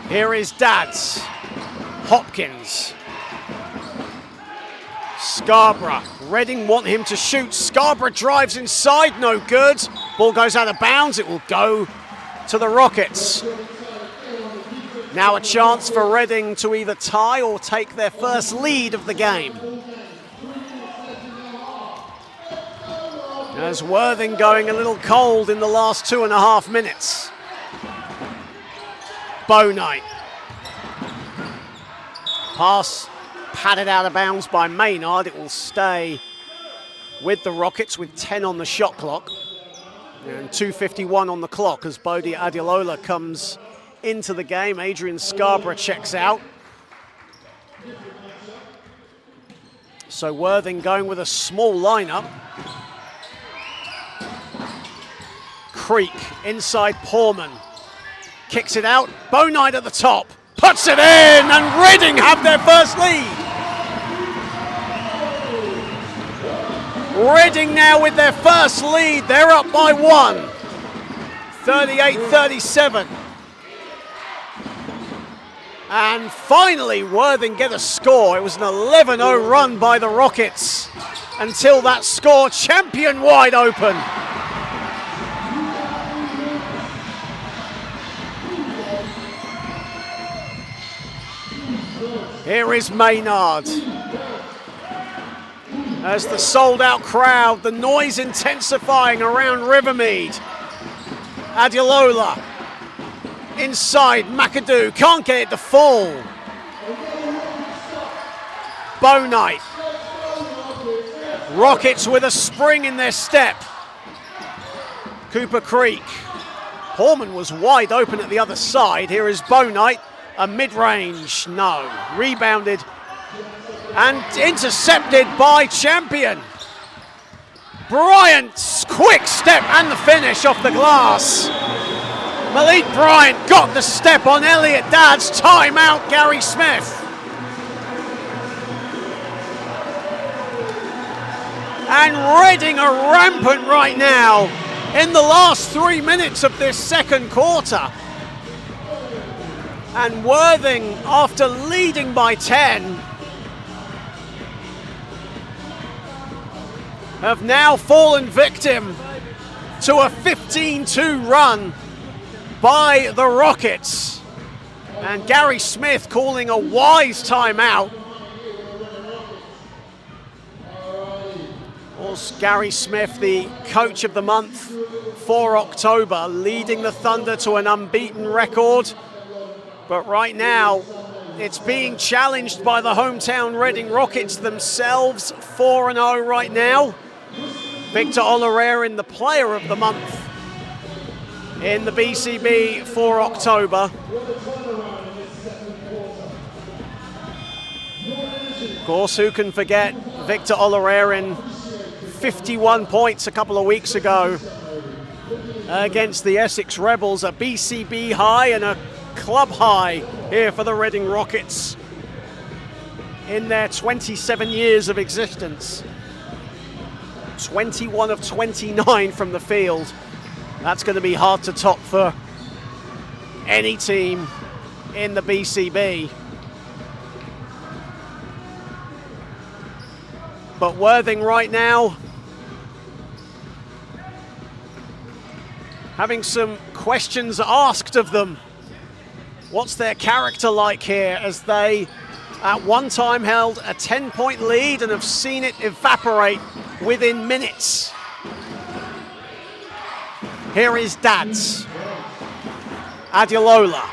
Here is Dads. Hopkins. Scarborough. Reading want him to shoot. Scarborough drives inside, no good. Ball goes out of bounds, it will go to the Rockets. Now a chance for Reading to either tie or take their first lead of the game. As Worthing going a little cold in the last 2.5 minutes. Bownight. Pass patted out of bounds by Maynard. It will stay with the Rockets with 10 on the shot clock. And 2:51 on the clock as Bodie Adelola comes into the game. Adrian Scarborough checks out. So Worthing going with a small lineup. Creek inside Portman. Kicks it out. Bownight at the top. Puts it in, and Reading have their first lead. Reading now with their first lead. They're up by 1. 38-37. And finally, Worthing get a score. It was an 11-0 run by the Rockets until that score. Champion wide open. Here is Maynard. As the sold-out crowd, the noise intensifying around Rivermead. Adelola. Inside, McAdoo. Can't get it to fall. Bownight. Rockets with a spring in their step. Cooper Creek. Portman was wide open at the other side. Here is Bownight. A mid-range, no. Rebounded and intercepted by Champion. Bryant's quick step and the finish off the glass. Malik Bryant got the step on Elliot Dads. Timeout, Gary Smith. And Reading are rampant right now in the last 3 minutes of this second quarter. And Worthing, after leading by 10, have now fallen victim to a 15-2 run by the Rockets. And Gary Smith calling a wise timeout. Of course, Gary Smith, the coach of the month for October, leading the Thunder to an unbeaten record. But right now, it's being challenged by the hometown Reading Rockets themselves, 4-0 right now. Victor Olorarian, the player of the month in the BCB for October. Of course, who can forget Victor Olorarian, 51 points a couple of weeks ago against the Essex Rebels, a BCB high and a club high here for the Reading Rockets in their 27 years of existence. 21 of 29 from the field. That's going to be hard to top for any team in the BCB. But Worthing right now having some questions asked of them. What's their character like here, as they at one time held a 10-point lead and have seen it evaporate within minutes. Here is Dads. Adelola.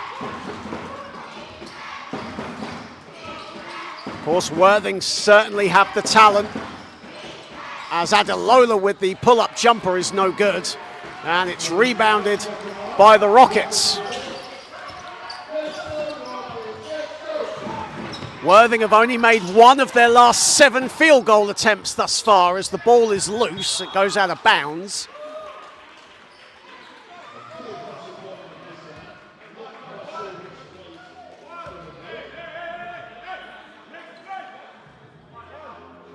Of course, Worthing certainly have the talent, as Adelola with the pull-up jumper is no good. And it's rebounded by the Rockets. Worthing have only made one of their last 7 field goal attempts thus far, as the ball is loose. It goes out of bounds.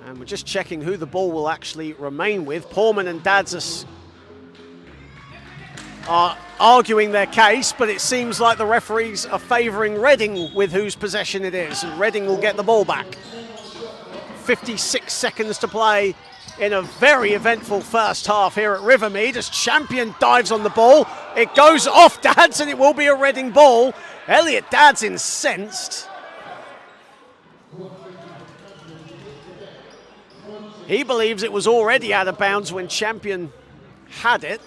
And we're just checking who the ball will actually remain with. Porman and Dads are arguing their case, but it seems like the referees are favouring Reading with whose possession it is, and Reading will get the ball back. 56 seconds to play in a very eventful first half here at Rivermead, as Champion dives on the ball. It goes off Dads, and it will be a Reading ball. Elliot Dads incensed. He believes it was already out of bounds when Champion had it.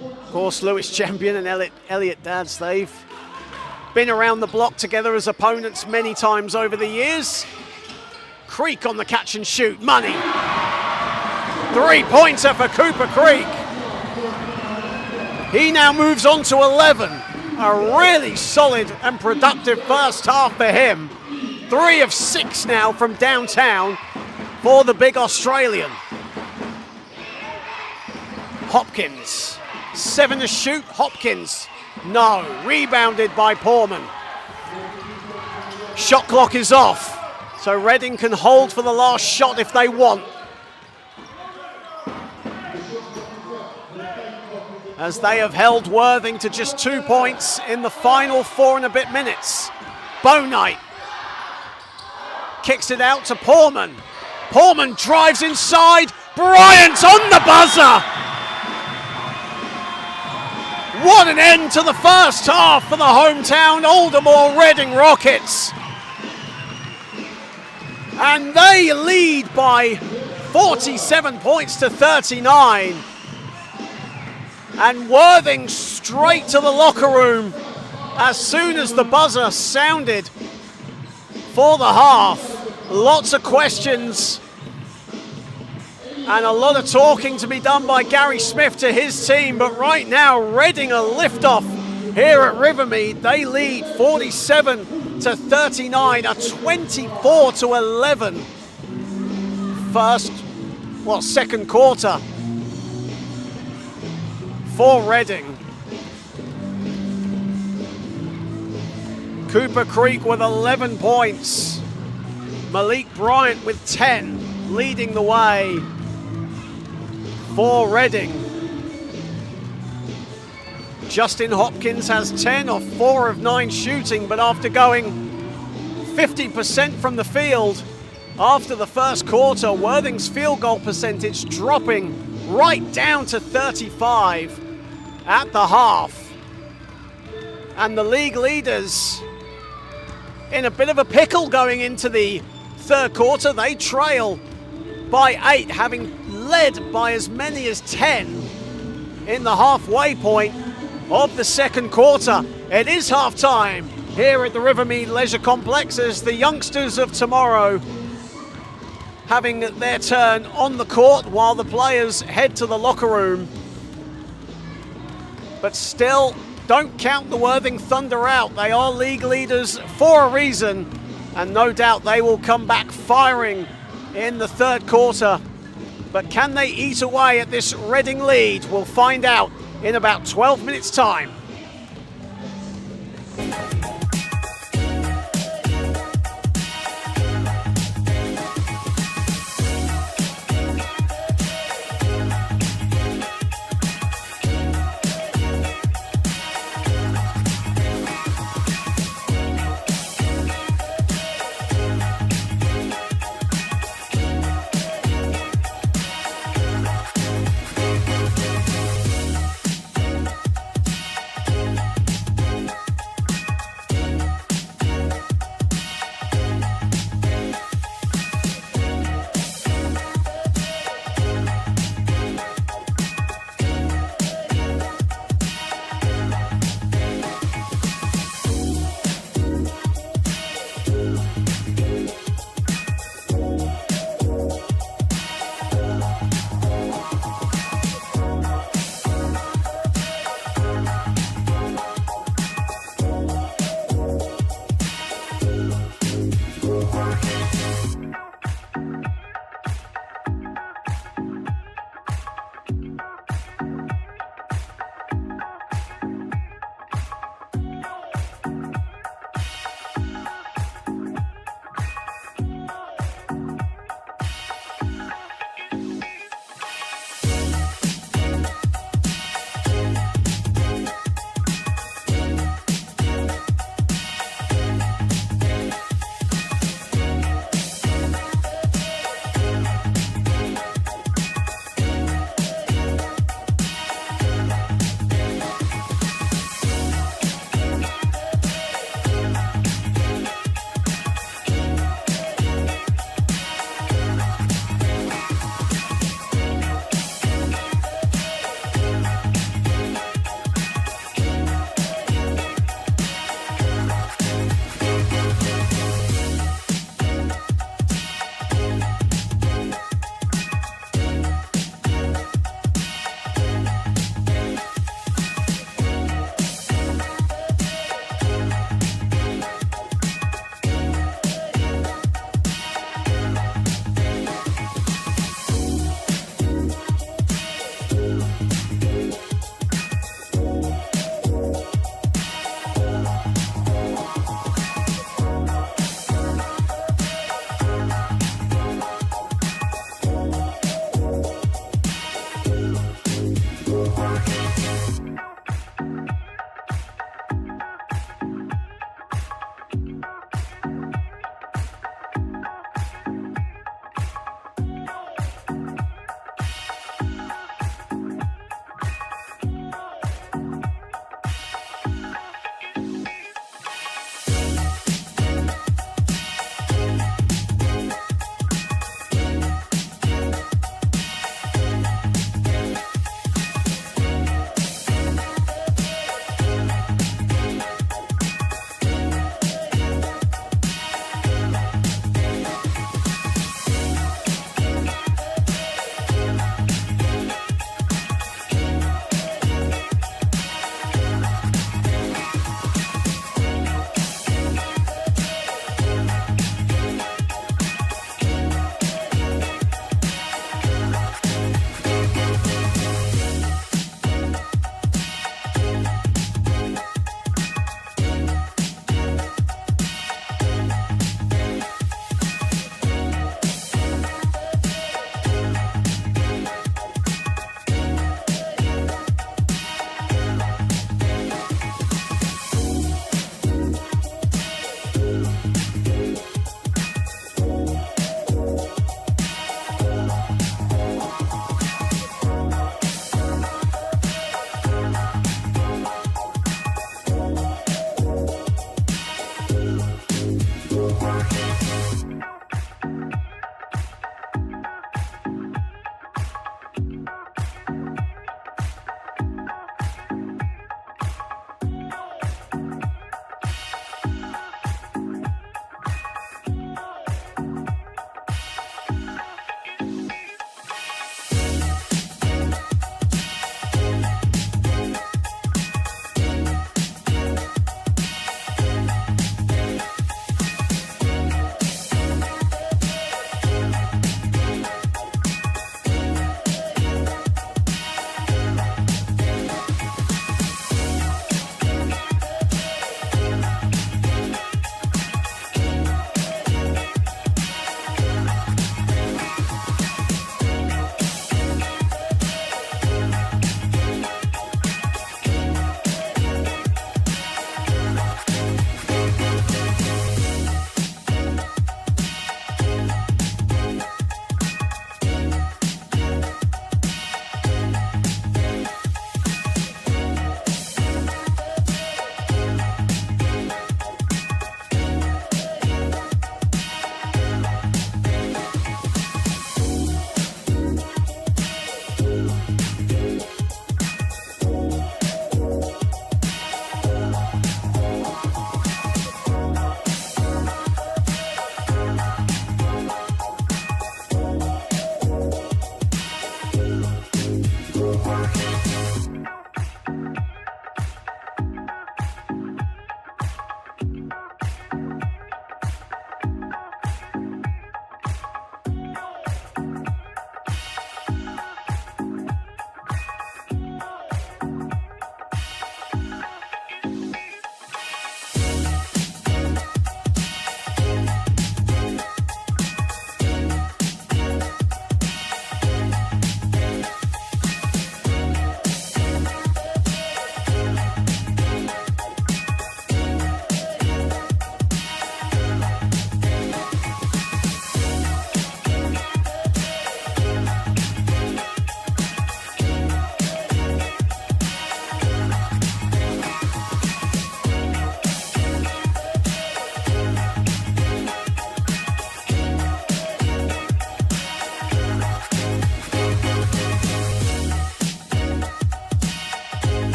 Of course, Lewis Champion and Elliot Dads, they've been around the block together as opponents many times over the years. Creek on the catch and shoot, money. 3-pointer for Cooper Creek. He now moves on to 11. A really solid and productive first half for him. 3 of 6 now from downtown for the big Australian. Hopkins. 7 to shoot, Hopkins. No, rebounded by Porman. Shot clock is off, so Reading can hold for the last shot if they want. As they have held Worthing to just 2 points in the final 4 and a bit minutes. Bownight kicks it out to Porman. Porman drives inside, Bryant on the buzzer! What an end to the first half for the hometown Aldermore Reading Rockets. And they lead by 47 points to 39. And Worthing straight to the locker room as soon as the buzzer sounded for the half. Lots of questions and a lot of talking to be done by Gary Smith to his team, but right now Reading a lift-off here at Rivermead. They lead 47 to 39, a 24 to 11 second quarter for Reading. Cooper Creek with 11 points. Malik Bryant with 10, leading the way for Reading. Justin Hopkins has 10 off 4 of 9 shooting, but after going 50% from the field after the first quarter. Worthing's field goal percentage dropping right down to 35 at the half. And the league leaders in a bit of a pickle going into the third quarter. They trail by 8, having led by as many as 10 in the halfway point of the second quarter. It is halftime here at the Rivermead Leisure Complex as the youngsters of tomorrow having their turn on the court while the players head to the locker room. But still, don't count the Worthing Thunder out. They are league leaders for a reason, and no doubt they will come back firing in the third quarter. But can they eat away at this Reading lead? We'll find out in about 12 minutes' time.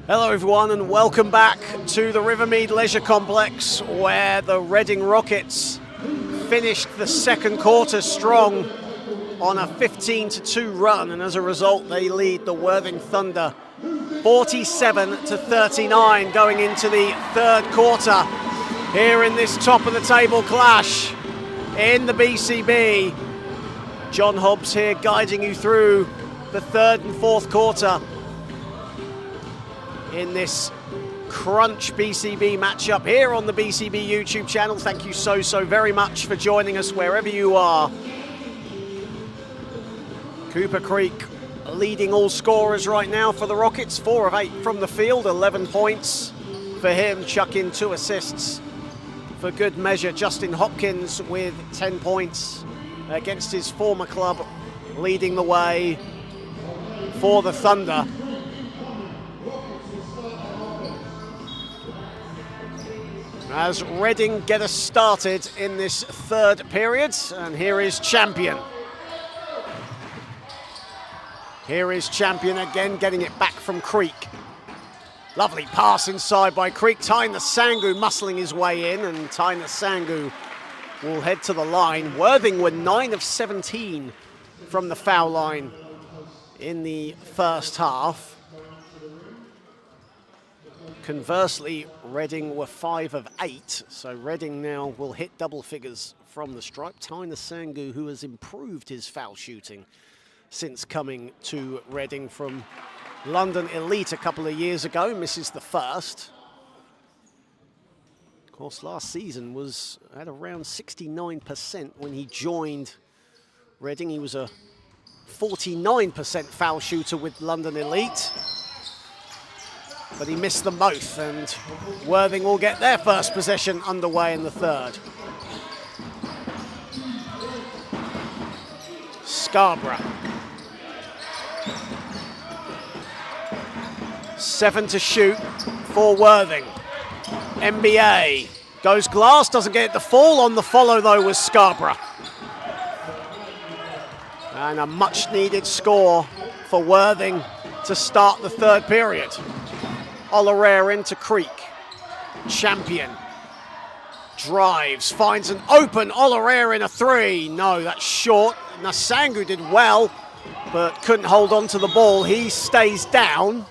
Hello everyone and welcome back to the Rivermead Leisure Complex, where the Reading Rockets finished the second quarter strong on a 15-2 run, and as a result they lead the Worthing Thunder 47-39 going into the third quarter here in this top of the table clash in the BCB. John Hobbs here guiding you through the third and fourth quarter in this crunch BCB matchup here on the BCB YouTube channel. Thank you so very much for joining us wherever you are. Cooper Creek leading all scorers right now for the Rockets, 4 of 8 from the field, 11 points for him, chuck in 2 assists for good measure. Justin Hopkins with 10 points against his former club, leading the way for the Thunder. As Reading get us started in this third period, and here is Champion. Here is Champion again, getting it back from Creek. Lovely pass inside by Creek. Taina Sangu muscling his way in, and Taina Sangu will head to the line. Worthing were 9 of 17 from the foul line in the first half. Conversely, Reading were 5 of 8, so Reading now will hit double figures from the stripe. Taina Sangu, who has improved his foul shooting since coming to Reading from London Elite a couple of years ago, misses the first. Of course, last season was at around 69% when he joined Reading. He was a 49% foul shooter with London Elite, but he missed them both, and Worthing will get their first possession underway in the third. Scarborough. 7 to shoot for Worthing. NBA goes glass, doesn't get it to fall. On the follow though was Scarborough. And a much needed score for Worthing to start the third period. Olarere into Creek. Champion drives, finds an open Olarere in a 3. No, that's short. Nasangu did well, but couldn't hold on to the ball. He stays down.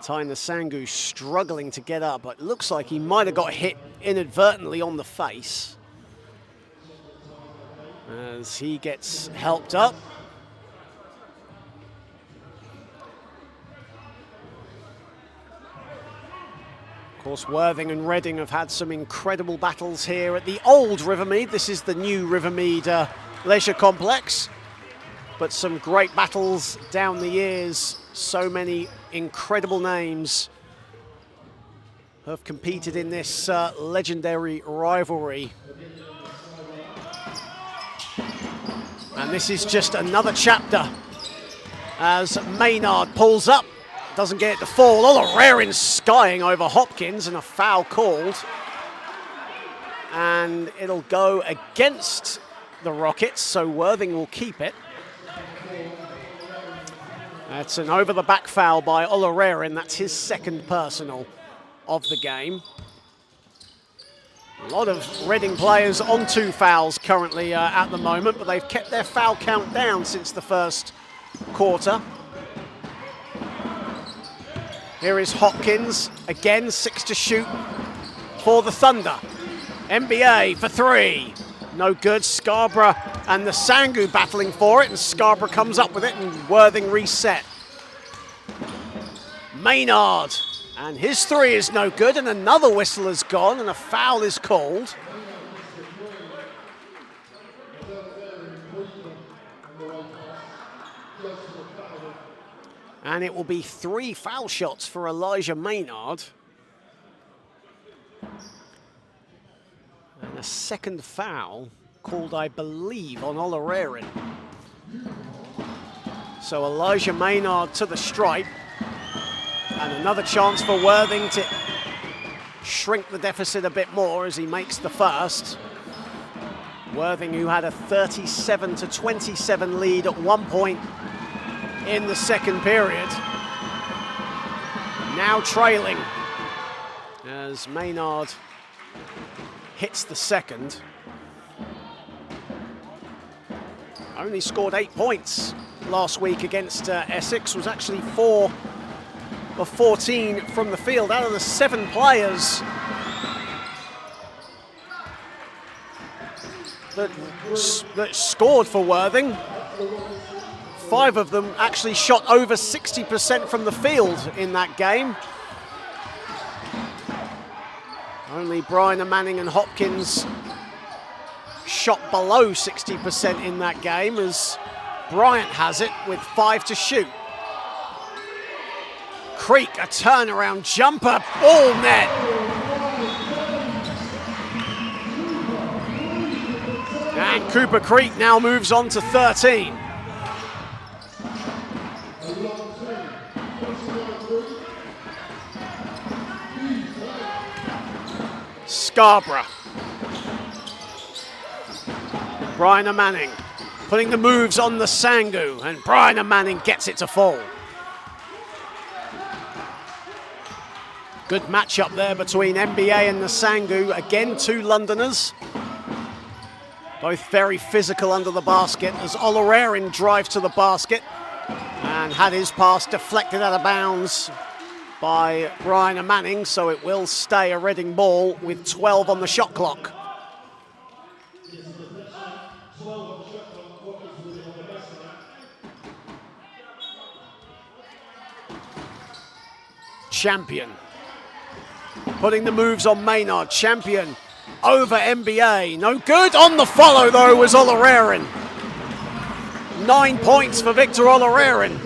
Taina Sangu struggling to get up, but looks like he might have got hit inadvertently on the face as he gets helped up. Of course, Worthing and Reading have had some incredible battles here at the old Rivermead. This is the new Rivermead Leisure Complex, but some great battles down the years. So many incredible names have competed in this legendary rivalry. And this is just another chapter as Maynard pulls up. Doesn't get it to fall. Olarere skying over Hopkins, and a foul called. And it'll go against the Rockets, so Worthing will keep it. That's an over-the-back foul by Olarere, and that's his second personal of the game. A lot of Reading players on 2 fouls currently at the moment, but they've kept their foul count down since the first quarter. Here is Hopkins, again 6 to shoot for the Thunder. NBA for 3, no good. Scarborough and the Sangu battling for it, and Scarborough comes up with it, and Worthing reset. Maynard, and his 3 is no good, and another whistle has gone, and a foul is called. And it will be 3 foul shots for Elijah Maynard. And a second foul called, I believe, on Olarere. So Elijah Maynard to the stripe. And another chance for Worthing to shrink the deficit a bit more as he makes the first. Worthing, who had a 37-27 lead at one point in the second period. Now trailing as Maynard hits the second. Only scored 8 points last week against Essex, was actually 4 of 14 from the field. Out of the 7 players that scored for Worthing, 5 of them actually shot over 60% from the field in that game. Only Brian Manning and Hopkins shot below 60% in that game, as Bryant has it with 5 to shoot. Creek, a turnaround jumper, all net. And Cooper Creek now moves on to 13. Scarborough. Brian Manning putting the moves on the Sangu, and Brian Manning gets it to fall. Good matchup there between NBA and the Sangu. Again, 2 Londoners. Both very physical under the basket as Olorarian drives to the basket and had his pass deflected out of bounds by Brian Manning, so it will stay a Reading ball with 12 on the shot clock. Champion putting the moves on Maynard. Champion over NBA. No good. On the follow, though, was Olorarian. 9 points for Victor Olorarian.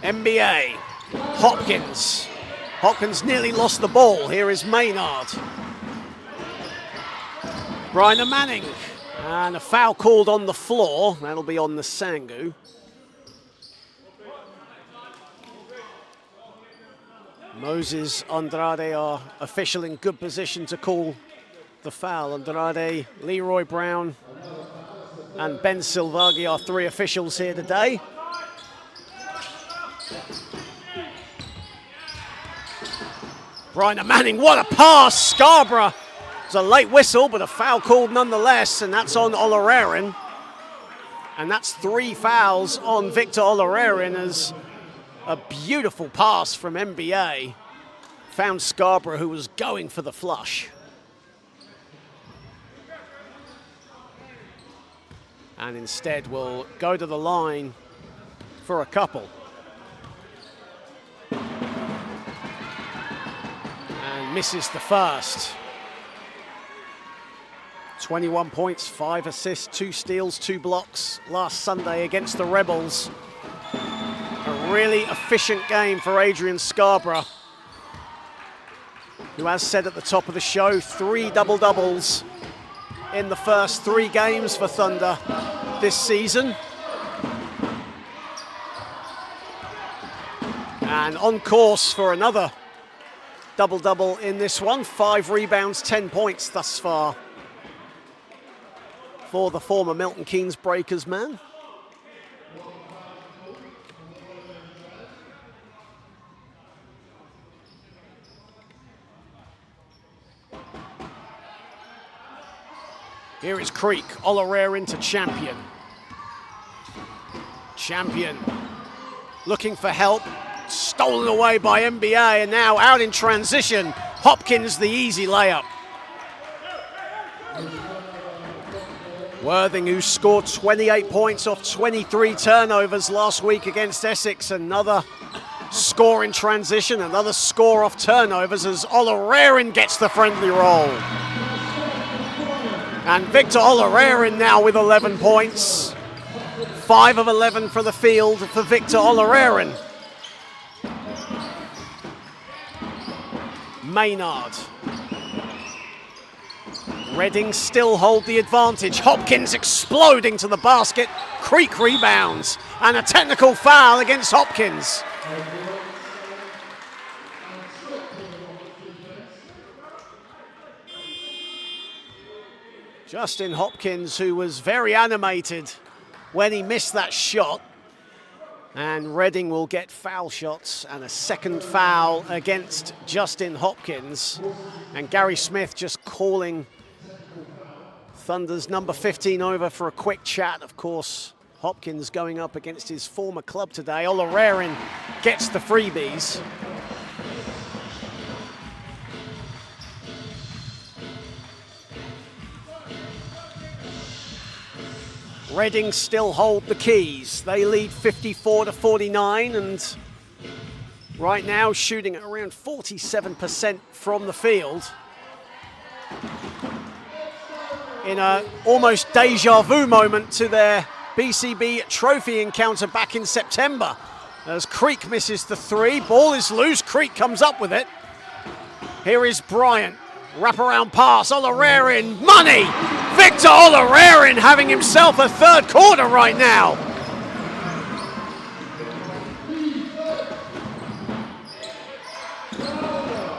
NBA. Hopkins. Hopkins nearly lost the ball. Here is Maynard. Brian Manning. And a foul called on the floor. That'll be on the Sangu. Moses Andrade, our official, in good position to call the foul. Andrade, Leroy Brown, and Ben Silvaghi are 3 officials here today. Brian Manning, what a pass! Scarborough. It's a late whistle, but a foul called nonetheless, and that's on Olorarian. And that's 3 fouls on Victor Olorarian, as a beautiful pass from NBA found Scarborough, who was going for the flush. And instead will go to the line for a couple. And misses the first. 21 points, 5 assists, 2 steals, 2 blocks last Sunday against the Rebels. A really efficient game for Adrian Scarborough, who, as said at the top of the show, 3 double-doubles in the first 3 games for Thunder this season. And on course for another double-double in this one. 5 rebounds, 10 points thus far for the former Milton Keynes Breakers man. Here is Creek, Olorarian to Champion. Champion looking for help, stolen away by NBA, and now out in transition. Hopkins, the easy layup. Worthing, who scored 28 points off 23 turnovers last week against Essex. Another score in transition, another score off turnovers as Olorarian gets the friendly roll. And Victor Olorarian now with 11 points. 5 of 11 for the field for Victor Olorarian. Maynard. Reading still hold the advantage. Hopkins exploding to the basket. Creek rebounds. And a technical foul against Hopkins. Justin Hopkins, who was very animated when he missed that shot. And Reading will get foul shots and a second foul against Justin Hopkins. And Gary Smith just calling Thunder's number 15 over for a quick chat. Of course, Hopkins going up against his former club today. Olarerin gets the freebies. Reading still hold the keys. They lead 54-49 and right now shooting at around 47% from the field. In a almost deja vu moment to their BCB trophy encounter back in September. As Creek misses the three, ball is loose, Creek comes up with it. Here is Bryant, wraparound pass, Olarerin, money! Victor Olarerin having himself a third quarter right now.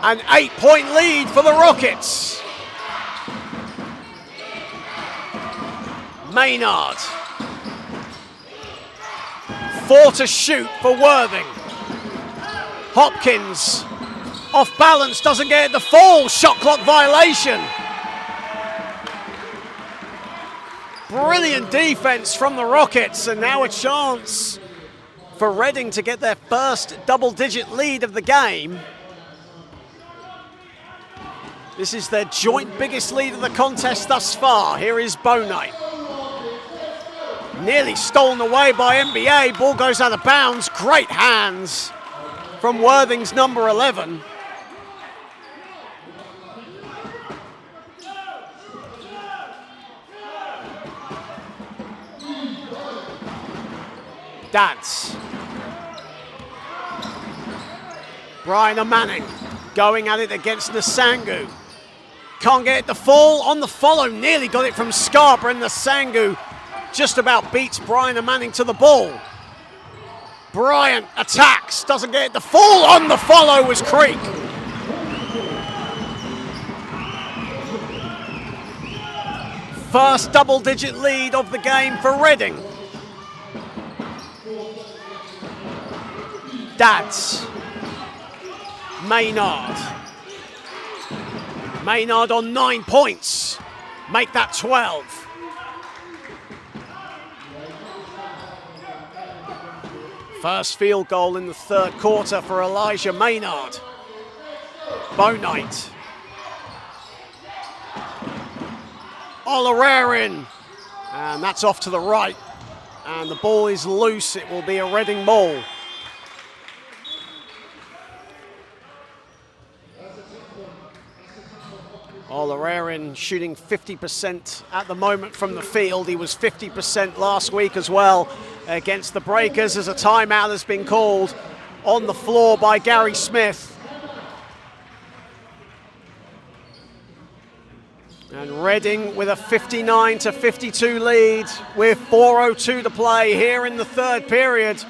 An 8-point lead for the Rockets. Maynard. 4 to shoot for Worthing. Hopkins off balance, doesn't get it to fall, shot clock violation. Brilliant defense from the Rockets, and now a chance for Reading to get their first double-digit lead of the game. This is their joint biggest lead of the contest thus far. Here is Bonite. Nearly stolen away by NBA, ball goes out of bounds. Great hands from Worthing's number 11. Dance. Brian Manning going at it against Nsangu. Can't get it to fall. On the follow, nearly got it from Scarborough, and Nsangu just about beats Brian Manning to the ball. Bryant attacks, doesn't get it to fall. On the follow was Creek. First double-digit lead of the game for Reading. Dads. Maynard. Maynard on 9 points. Make that 12. First field goal in the third quarter for Elijah Maynard. Bonite. Olarerin. And that's off to the right. And the ball is loose. It will be a Reading ball. Olarerin shooting 50% at the moment from the field. He was 50% last week as well against the Breakers, as a timeout has been called on the floor by Gary Smith. And Reading with a 59-52 lead with 4:02 to play here in the third period.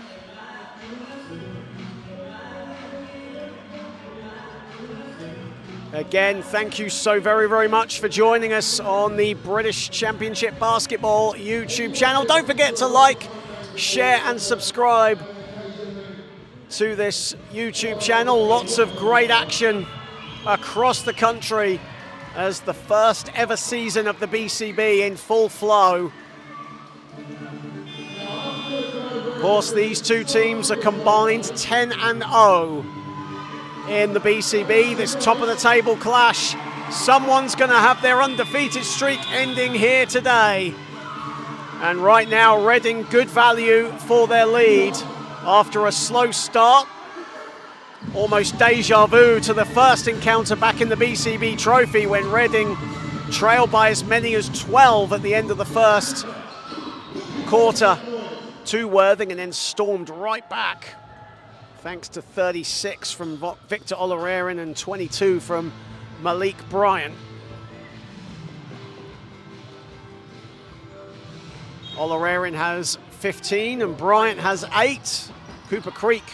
Again, thank you so very, very much for joining us on the British Championship Basketball YouTube channel. Don't forget to like, share and subscribe to this YouTube channel. Lots of great action across the country as the first ever season of the BCB in full flow. Of course, these two teams are combined 10-0 in the BCB, this top of the table clash. Someone's going to have their undefeated streak ending here today. And right now, Reading good value for their lead after a slow start. Almost deja vu to the first encounter back in the BCB trophy when Reading trailed by as many as 12 at the end of the first quarter to Worthing and then stormed right back, thanks to 36 from Victor Olarerin and 22 from Malik Bryant. Olarerin has 15 and Bryant has 8. Cooper Creek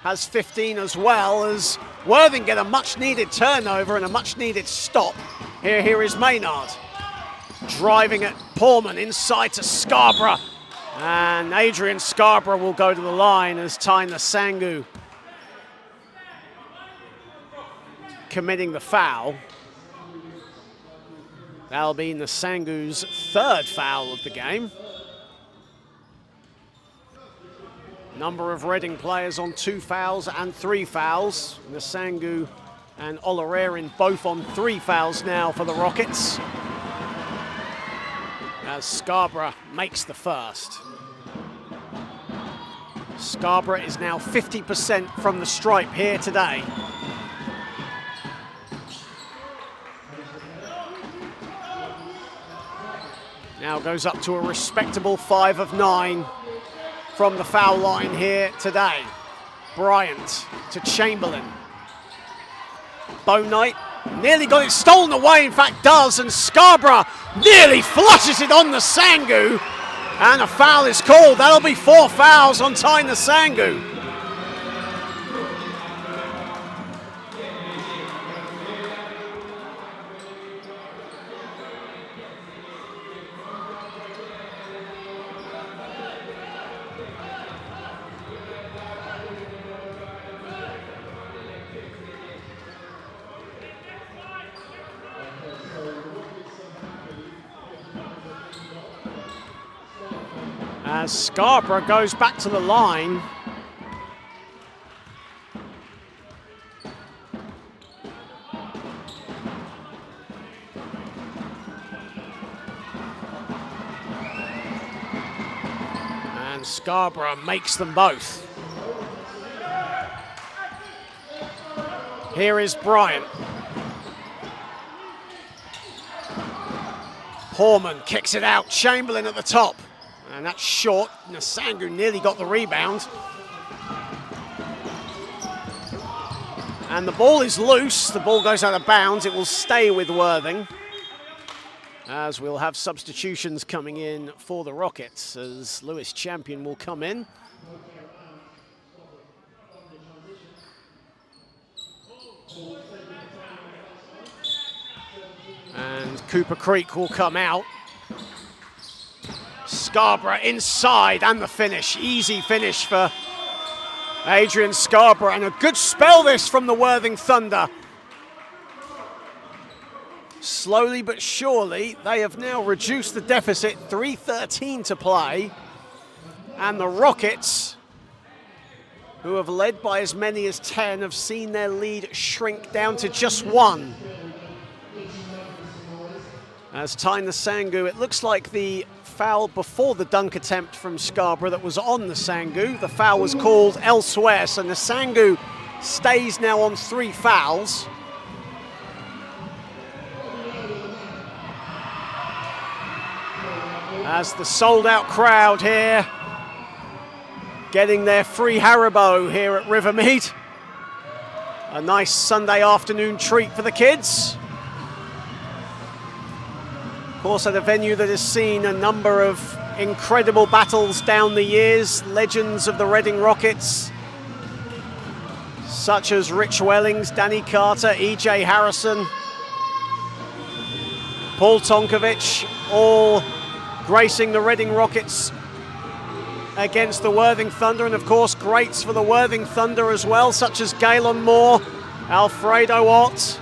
has 15 as well, as Worthing get a much needed turnover and a much needed stop. Here is Maynard. driving at Portman, inside to Scarborough. And Adrian Scarborough will go to the line as Tyne Sangu committing the foul. That'll be Nsangu's third foul of the game. Number of Reading players on 2 fouls and 3 fouls. Nsangu and Olarerin both on 3 fouls now for the Rockets. As Scarborough makes the first. Scarborough is now 50% from the stripe here today. Now goes up to a respectable 5 of 9 from the foul line here today. Bryant to Chamberlain. Bone Knight nearly got it stolen away, in fact does, and Scarborough nearly flushes it on the Sangu, and a foul is called. That'll be 4 fouls on Tyne Sangu. As Scarborough goes back to the line. And Scarborough makes them both. Here is Bryant. Portman kicks it out, Chamberlain at the top. And that's short. Nsangu nearly got the rebound. And the ball is loose. The ball goes out of bounds. It will stay with Worthing, as we'll have substitutions coming in for the Rockets, as Lewis Champion will come in. And Cooper Creek will come out. Scarborough inside, and the finish. Easy finish for Adrian Scarborough, and a good spell this from the Worthing Thunder. Slowly but surely, they have now reduced the deficit, 3:13 to play. And the Rockets, who have led by as many as 10, have seen their lead shrink down to just 1. As Tyne Sangu, it looks like the foul before the dunk attempt from Scarborough that was on Nsangu. The foul was called elsewhere, so Nsangu stays now on 3 fouls. As the sold-out crowd here getting their free Haribo here at Rivermead. A nice Sunday afternoon treat for the kids. Of course, at a venue that has seen a number of incredible battles down the years, legends of the Reading Rockets, such as Rich Wellings, Danny Carter, E.J. Harrison, Paul Tonkovic, all gracing the Reading Rockets against the Worthing Thunder, and of course greats for the Worthing Thunder as well, such as Galen Moore, Alfredo Ott,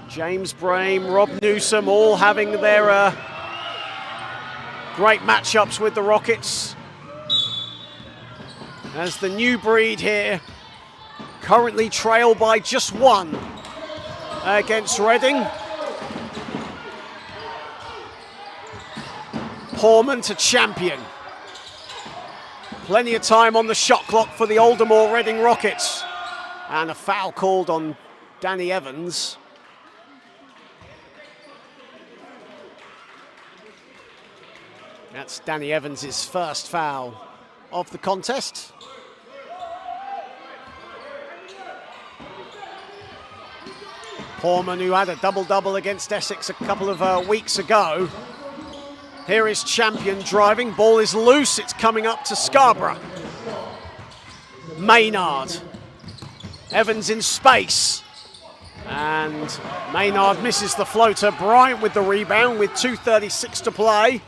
James Brame, Rob Newsom, all having their great matchups with the Rockets. As the new breed here currently trail by just 1 against Reading. Portman to Champion. Plenty of time on the shot clock for the Aldermore Reading Rockets. And a foul called on Danny Evans. That's Danny Evans' first foul of the contest. Portman, who had a double-double against Essex a couple of weeks ago. Here is Champion driving, ball is loose, it's coming up to Scarborough. Maynard. Evans in space. And Maynard misses the floater. Bryant with the rebound with 2:36 to play.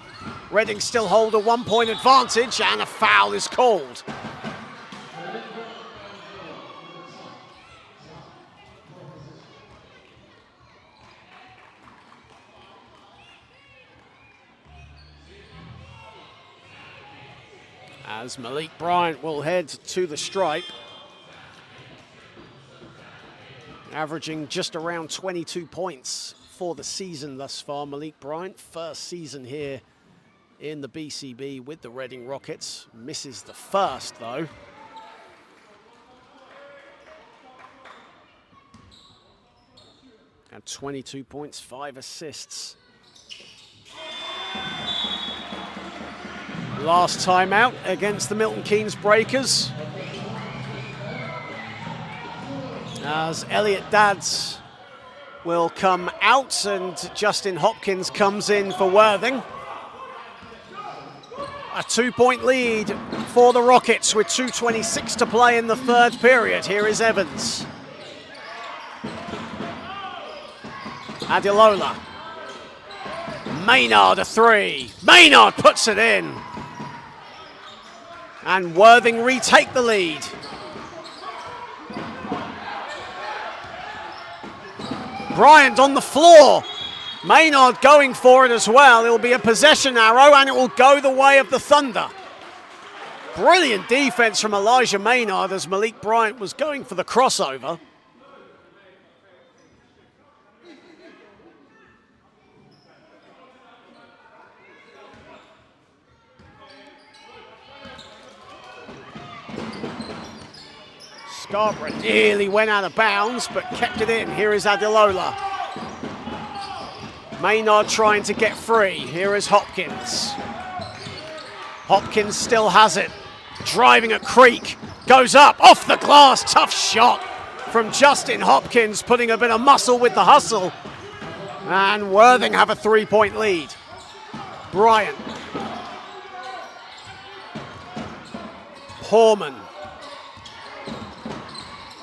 Reading still hold a 1-point advantage, and a foul is called. As Malik Bryant will head to the stripe. Averaging just around 22 points for the season thus far. Malik Bryant, first season here in the BCB with the Reading Rockets. Misses the first though. Had 22 points, 5 assists. Last time out against the Milton Keynes Breakers. As Elliot Dadds will come out and Justin Hopkins comes in for Worthing. A 2-point lead for the Rockets with 2:26 to play in the third period. Here is Evans. Adilola. Maynard a three. Maynard puts it in. And Worthing retake the lead. Bryant on the floor. Maynard going for it as well. It'll be a possession arrow and it will go the way of the Thunder. Brilliant defense from Elijah Maynard as Malik Bryant was going for the crossover. Scarborough nearly went out of bounds, but kept it in. Here is Adilola. Maynard trying to get free. Here is Hopkins. Hopkins still has it. Driving at Creek. Goes up, off the glass. Tough shot from Justin Hopkins, putting a bit of muscle with the hustle. And Worthing have a 3-point lead. Bryant. Horman.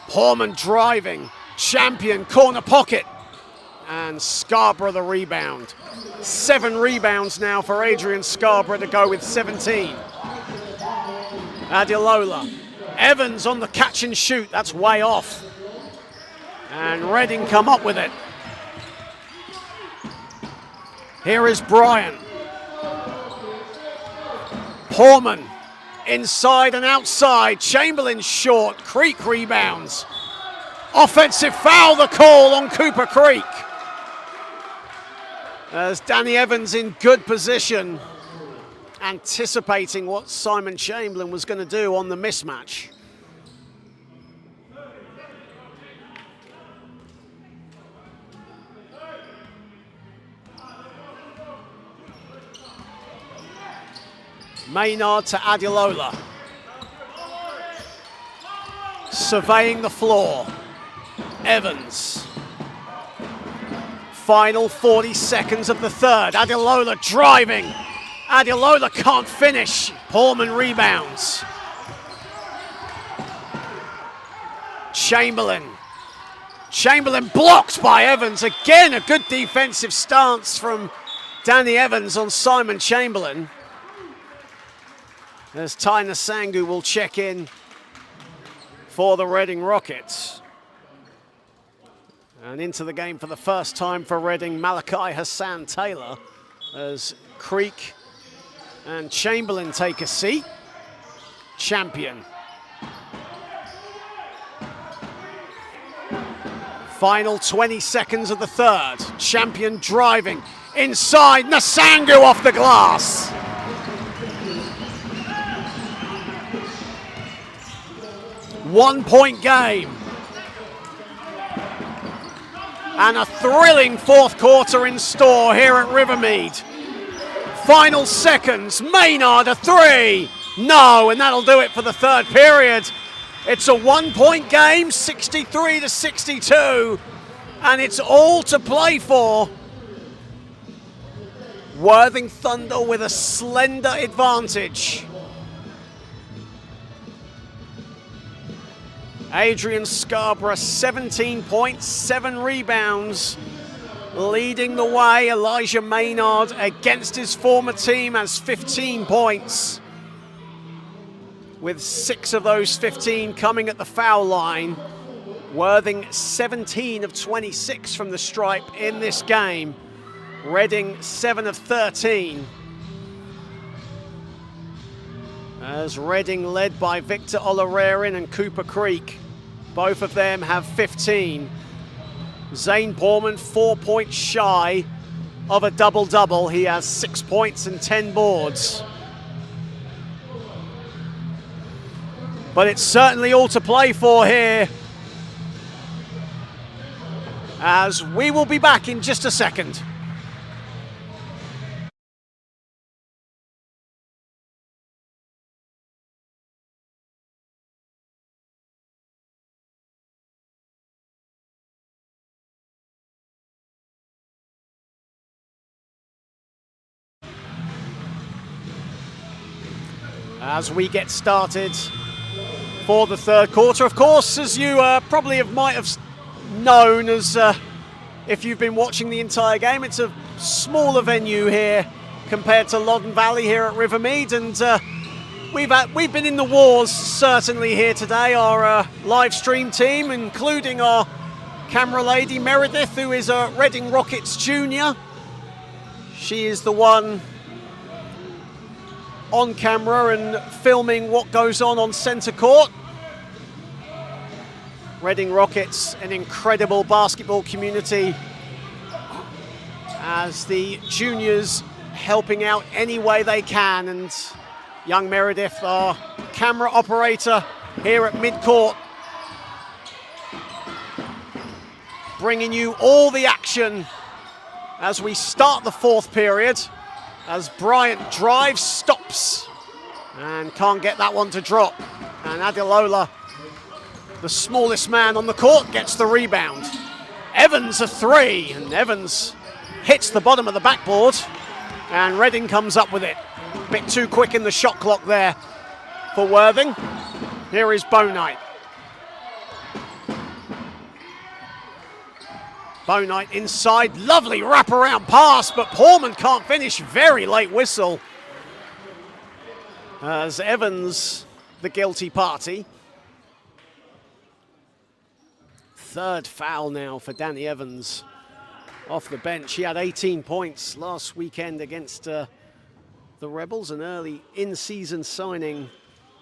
Horman driving, Champion corner pocket, and Scarborough the rebound. 7 rebounds now for Adrian Scarborough to go with 17. Adilola, Evans on the catch and shoot, that's way off. And Reading come up with it. Here is Bryant. Horman. Inside and outside, Chamberlain short, Creek rebounds. Offensive foul, the call on Cooper Creek. As Danny Evans in good position, anticipating what Simon Chamberlain was going to do on the mismatch. Maynard to Adilola. Surveying the floor. Evans. Final 40 seconds of the third. Adilola driving. Adilola can't finish. Horman rebounds. Chamberlain. Chamberlain blocked by Evans. Again, a good defensive stance from Danny Evans on Simon Chamberlain. As Taina Sangu will check in for the Reading Rockets. And into the game for the first time for Reading, Malachi Hassan Taylor, as Creek and Chamberlain take a seat. Champion. Final 20 seconds of the third. Champion driving. Inside, Nasangu off the glass. One-point game. And a thrilling fourth quarter in store here at Rivermead. Final seconds, Maynard a three. No, and that'll do it for the third period. It's a one-point game, 63-62, and it's all to play for. Worthing Thunder with a slender advantage. Adrian Scarborough, 17 points, 7 rebounds, leading the way. Elijah Maynard against his former team has 15 points, with 6 of those 15 coming at the foul line. Worthing 17 of 26 from the stripe in this game. Reading 7 of 13. As Reading led by Victor Olarerin and Cooper Creek. Both of them have 15. Zane Porman 4 points shy of a double-double. He has 6 points and 10 boards. But it's certainly all to play for here, as we will be back in just a second. As we get started for the third quarter, of course, as you probably might have known, as if you've been watching the entire game, it's a smaller venue here compared to Loddon Valley here at Rivermead, and we've been in the wars certainly here today. Our live stream team, including our camera lady Meredith, who is a Reading Rockets junior. She is the one on camera and filming what goes on centre court. Reading Rockets, an incredible basketball community, as the juniors helping out any way they can, and young Meredith, our camera operator here at midcourt, bringing you all the action as we start the fourth period. As Bryant drives, stops, and can't get that one to drop. And Adelola, the smallest man on the court, gets the rebound. Evans a 3, and Evans hits the bottom of the backboard, and Reading comes up with it. A bit too quick in the shot clock there for Worthing. Here is Bonite. Bonite inside, lovely wraparound pass, but Porman can't finish. Very late whistle, as Evans, the guilty party. Third foul now for Danny Evans off the bench. He had 18 points last weekend against the Rebels, an early in-season signing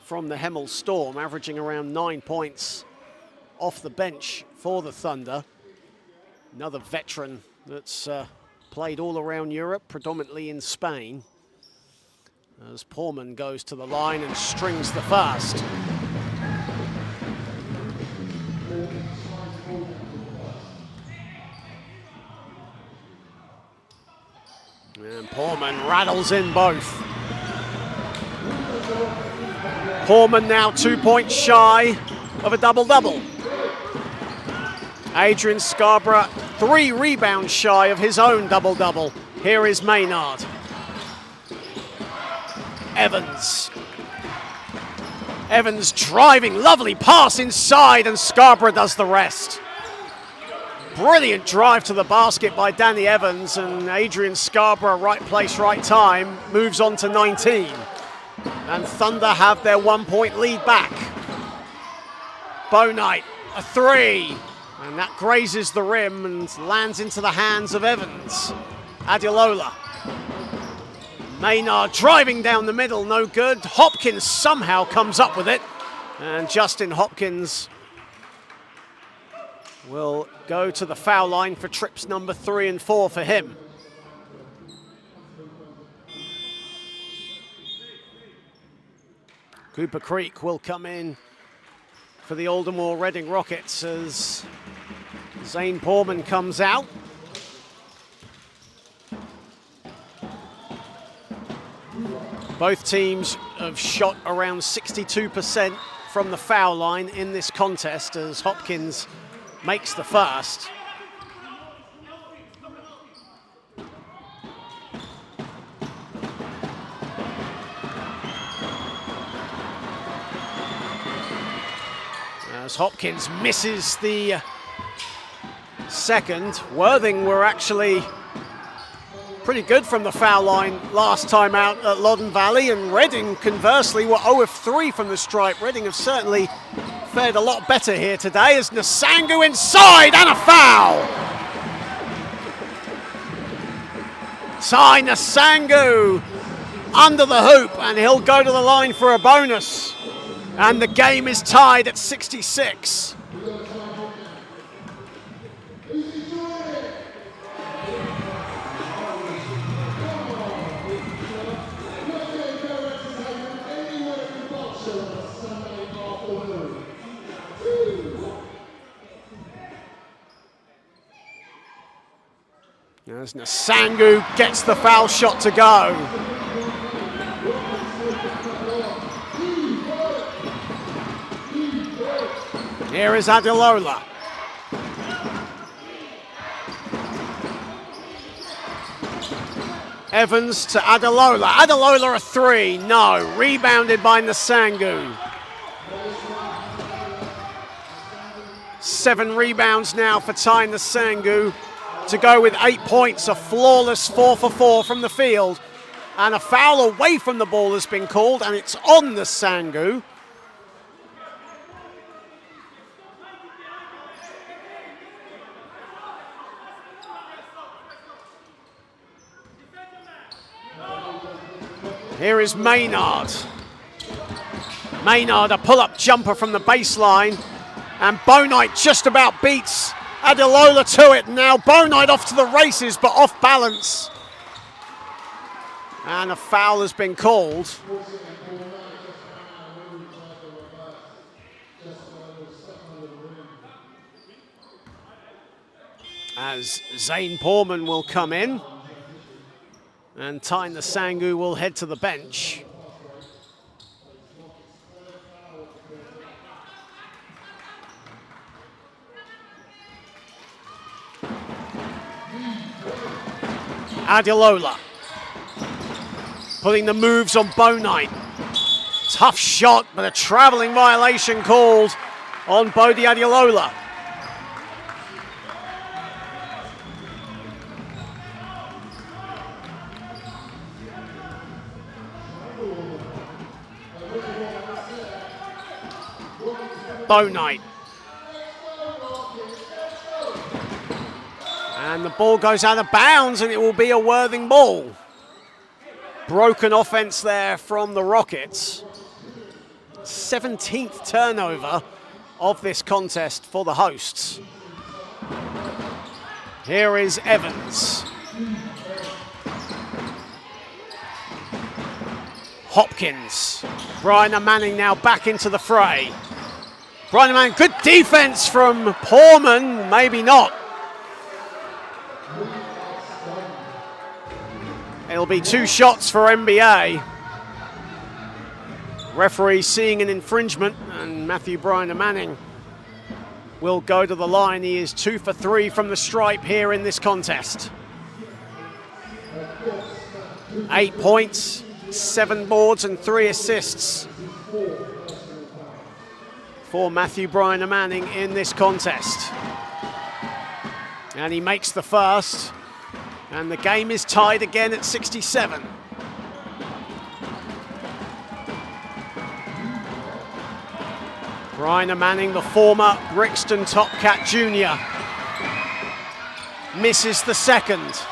from the Hemel Storm, averaging around 9 points off the bench for the Thunder. Another veteran that's played all around Europe, predominantly in Spain, as Porman goes to the line and strings the first. And Porman rattles in both. Porman now 2 points shy of a double-double. Adrian Scarborough 3 rebounds shy of his own double-double. Here is Maynard. Evans. Evans driving, lovely pass inside, and Scarborough does the rest. Brilliant drive to the basket by Danny Evans, and Adrian Scarborough, right place, right time, moves on to 19. And Thunder have their 1 point lead back. Bonite, a 3. And that grazes the rim and lands into the hands of Evans. Adelola. Maynard driving down the middle, no good. Hopkins somehow comes up with it. And Justin Hopkins will go to the foul line for trips number 3 and 4 for him. Cooper Creek will come in for the Aldermore Reading Rockets as Zane Porman comes out. Both teams have shot around 62% from the foul line in this contest, as Hopkins makes the first. As Hopkins misses the second. Worthing were actually pretty good from the foul line last time out at Loddon Valley, and Reading, conversely, were 0 of 3 from the stripe. Reading have certainly fared a lot better here today, as Nsangu inside and a foul. Ty Nsangu under the hoop, and he'll go to the line for a bonus. And the game is tied at 66. As Nsangu gets the foul shot to go. Here is Adelola. Evans to Adelola. Adelola a three, no. Rebounded by Nsangu. 7 rebounds now for Ty Nsangu to go with 8 points. A flawless 4 for 4 from the field. And a foul away from the ball has been called, and it's on Nsangu. Here is Maynard. Maynard, a pull-up jumper from the baseline. And Bonite just about beats Adelola to it. Now Bonite off to the races, but off balance. And a foul has been called. As Zane Porman will come in. And Ty Nsangu will head to the bench. Adelola putting the moves on Bonite. Tough shot, but a travelling violation called on Bodie Adelola. Bonite. And the ball goes out of bounds, and it will be a Worthing ball. Broken offense there from the Rockets. 17th turnover of this contest for the hosts. Here is Evans. Hopkins. Brian Manning now back into the fray. Brian Manning, good defense from Porman, maybe not. It'll be 2 shots for NBA. Referee seeing an infringement, and Matthew Brian Manning will go to the line. He is 2 for 3 from the stripe here in this contest. 8 points, 7 boards and 3 assists for Matthew Brian Manning in this contest. And he makes the first. And the game is tied again at 67. Brian Manning, the former Brixton Top Cat Junior, misses the second.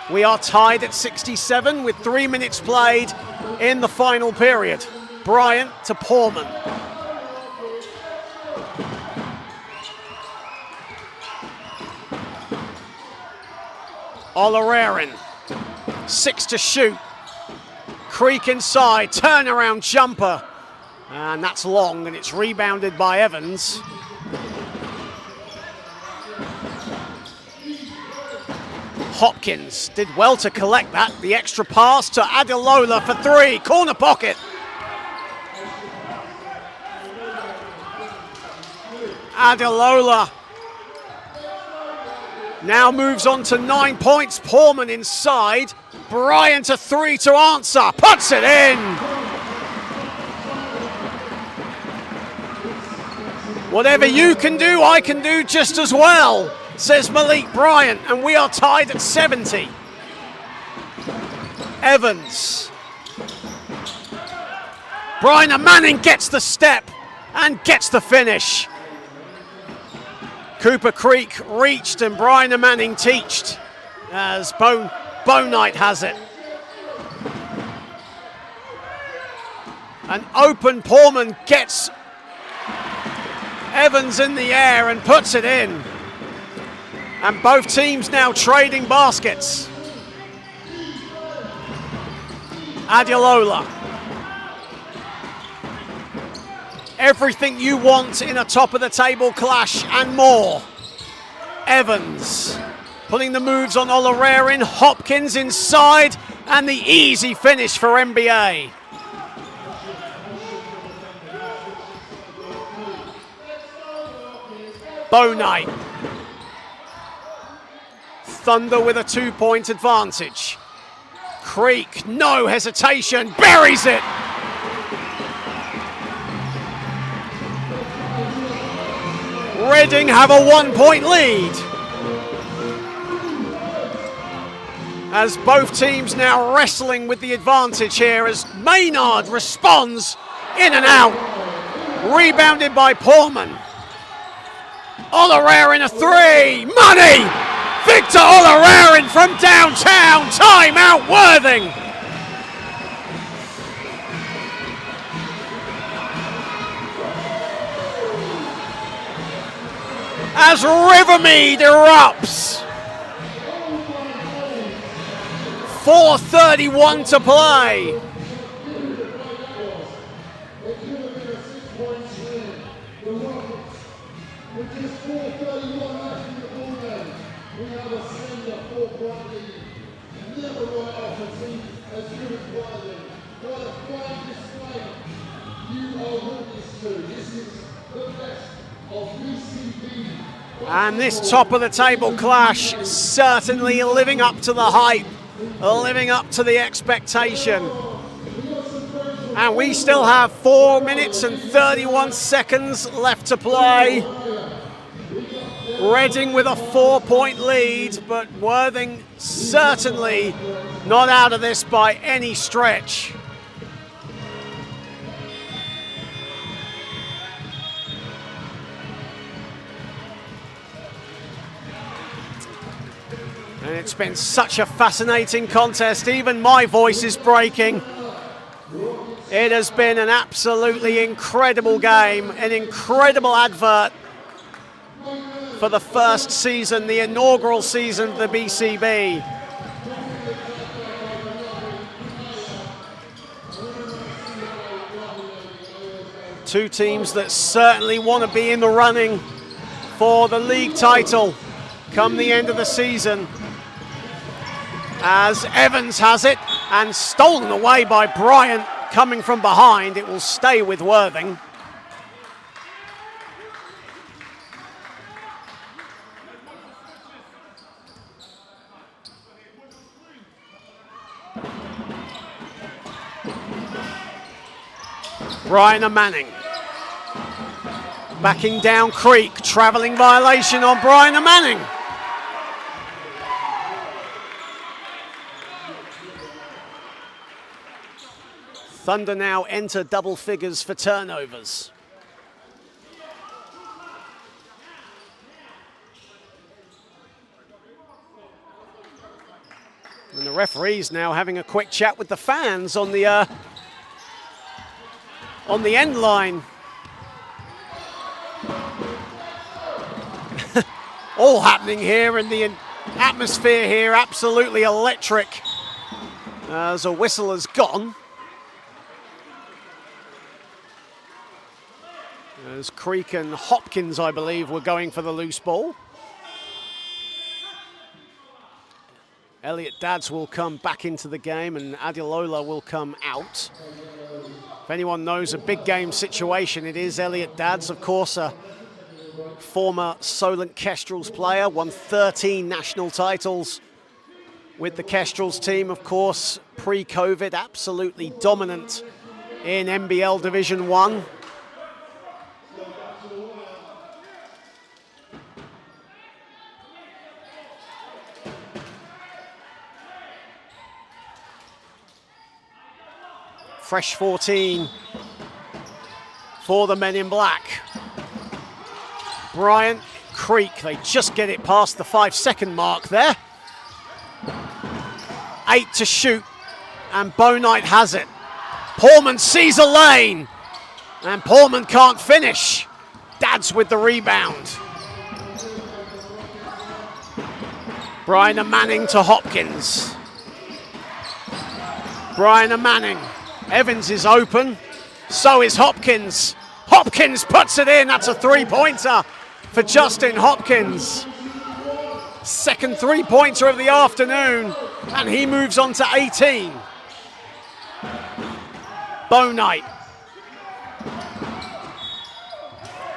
We are tied at 67 with 3 minutes played in the final period. Bryant to Porman. Oloraren, 6 to shoot. Creek inside, turnaround jumper. And that's long, and it's rebounded by Evans. Hopkins did well to collect that. The extra pass to Adelola for 3, corner pocket. Adelola now moves on to 9 points. Porman inside. Bryant a 3 to answer. Puts it in. Whatever you can do, I can do just as well, says Malik Bryant, and we are tied at 70. Evans. Brian Manning gets the step and gets the finish. Cooper Creek reached and Brian Manning teached as Bo Knight has it. An open Poorman gets Evans in the air and puts it in. And both teams now trading baskets. Adiolola. Everything you want in a top of the table clash and more. Evans putting the moves on Olarerin, Hopkins inside, and the easy finish for NBA. Bo Knight. Thunder with a 2-point advantage. Creek, no hesitation, buries it. Reading have a 1-point lead. As both teams now wrestling with the advantage here as Maynard responds in and out. Rebounded by Poorman. Olarerin a three, money! Victor Olarerin from downtown, timeout Worthing. As Rivermead erupts. 4:31 to play. And this top of the table clash certainly living up to the hype, living up to the expectation. And we still have 4 minutes and 31 seconds left to play. Reading with a 4-point lead, but Worthing certainly not out of this by any stretch. And it's been such a fascinating contest. Even my voice is breaking. It has been an absolutely incredible game, an incredible advert for the first season, the inaugural season of the BCB. Two teams that certainly want to be in the running for the league title come the end of the season. As Evans has it and stolen away by Bryant coming from behind, it will stay with Worthing. Brian Manning. Backing down Creek, travelling violation on Brian Manning. Thunder now enter double figures for turnovers. And the referee's now having a quick chat with the fans on the end line. All happening here, and the atmosphere here absolutely electric as a whistle has gone. As Creek and Hopkins, I believe, were going for the loose ball. Elliot Dadds will come back into the game and Adiolola will come out. If anyone knows a big game situation, it is Elliot Dadds, of course, a former Solent Kestrels player, won 13 national titles with the Kestrels team, of course, pre-COVID, absolutely dominant in NBL Division 1. fresh 14 for the men in black. Bryant, Creek, they just get it past the 5-second mark there. 8 to shoot, and Bo Knight has it. Portman sees a lane, and Portman can't finish. Dad's with the rebound. Brian and Manning to Hopkins. Brian and Manning. Evans is open, so is Hopkins. Hopkins puts it in, that's a three-pointer for Justin Hopkins. Second three-pointer of the afternoon, and he moves on to 18. Bo Knight.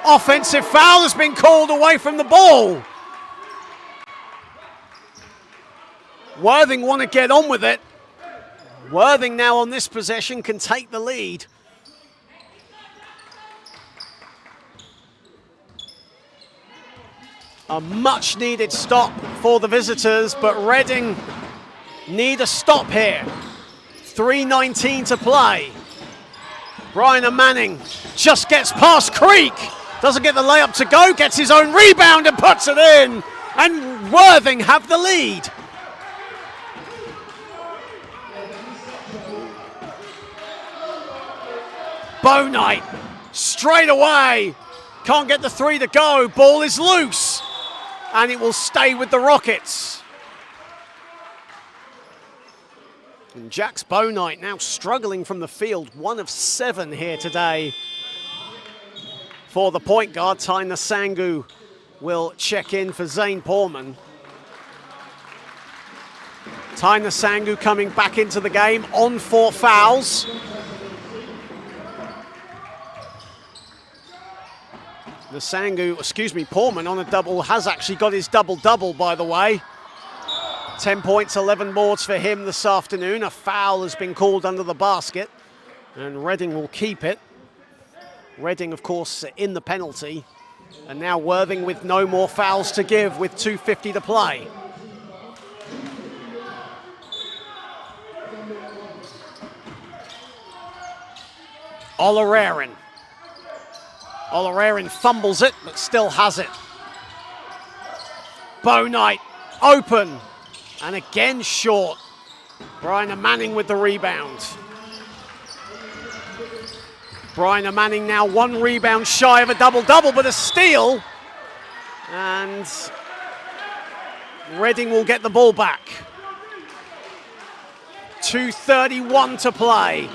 Offensive foul has been called away from the ball. Worthing want to get on with it. Worthing now on this possession can take the lead. A much needed stop for the visitors, but Reading need a stop here. 3:19 to play. Brian and Manning just gets past Creek. Doesn't get the layup to go, gets his own rebound and puts it in. And Worthing have the lead. Bo Knight, straight away. Can't get the three to go. Ball is loose. And it will stay with the Rockets. And Jax Bo Knight now struggling from the field. 1 of 7 here today for the point guard. Tyner Sangu will check in for Zane Portman. Tyner Sangu coming back into the game on 4 fouls. Portman on a double, has actually got his double-double, by the way. 10 points, 11 boards for him this afternoon. A foul has been called under the basket, and Reading will keep it. Reading, of course, in the penalty. And now Worthing with no more fouls to give with 2:50 to play. Olorarian. Olorarian fumbles it, but still has it. Bo Knight, open, and again short. Brian and Manning with the rebound. Brian and Manning now 1 rebound shy of a double-double, but a steal. And Reading will get the ball back. 2:31 to play.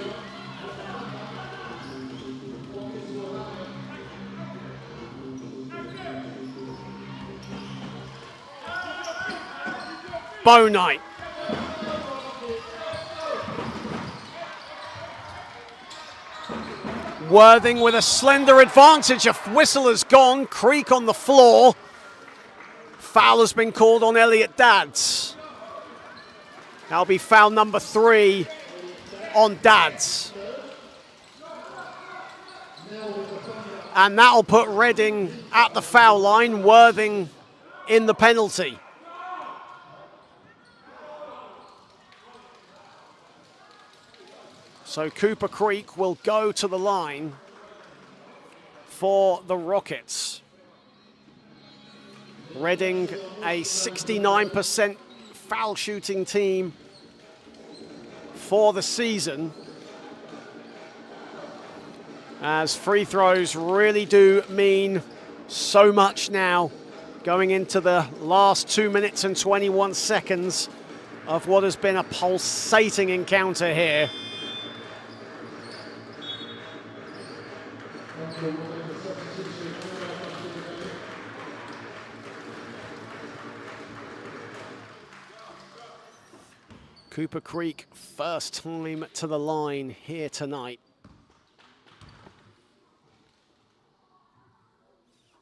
Bo Knight. Worthing with a slender advantage. A whistle has gone. Creek on the floor. Foul has been called on Elliot Dadds. That'll be foul number 3 on Dadds. And that'll put Reading at the foul line. Worthing in the penalty. So Cooper Creek will go to the line for the Rockets. Reading, a 69% foul shooting team for the season, as free throws really do mean so much now going into the last 2 minutes and 21 seconds of what has been a pulsating encounter here. Cooper Creek, first time to the line here tonight.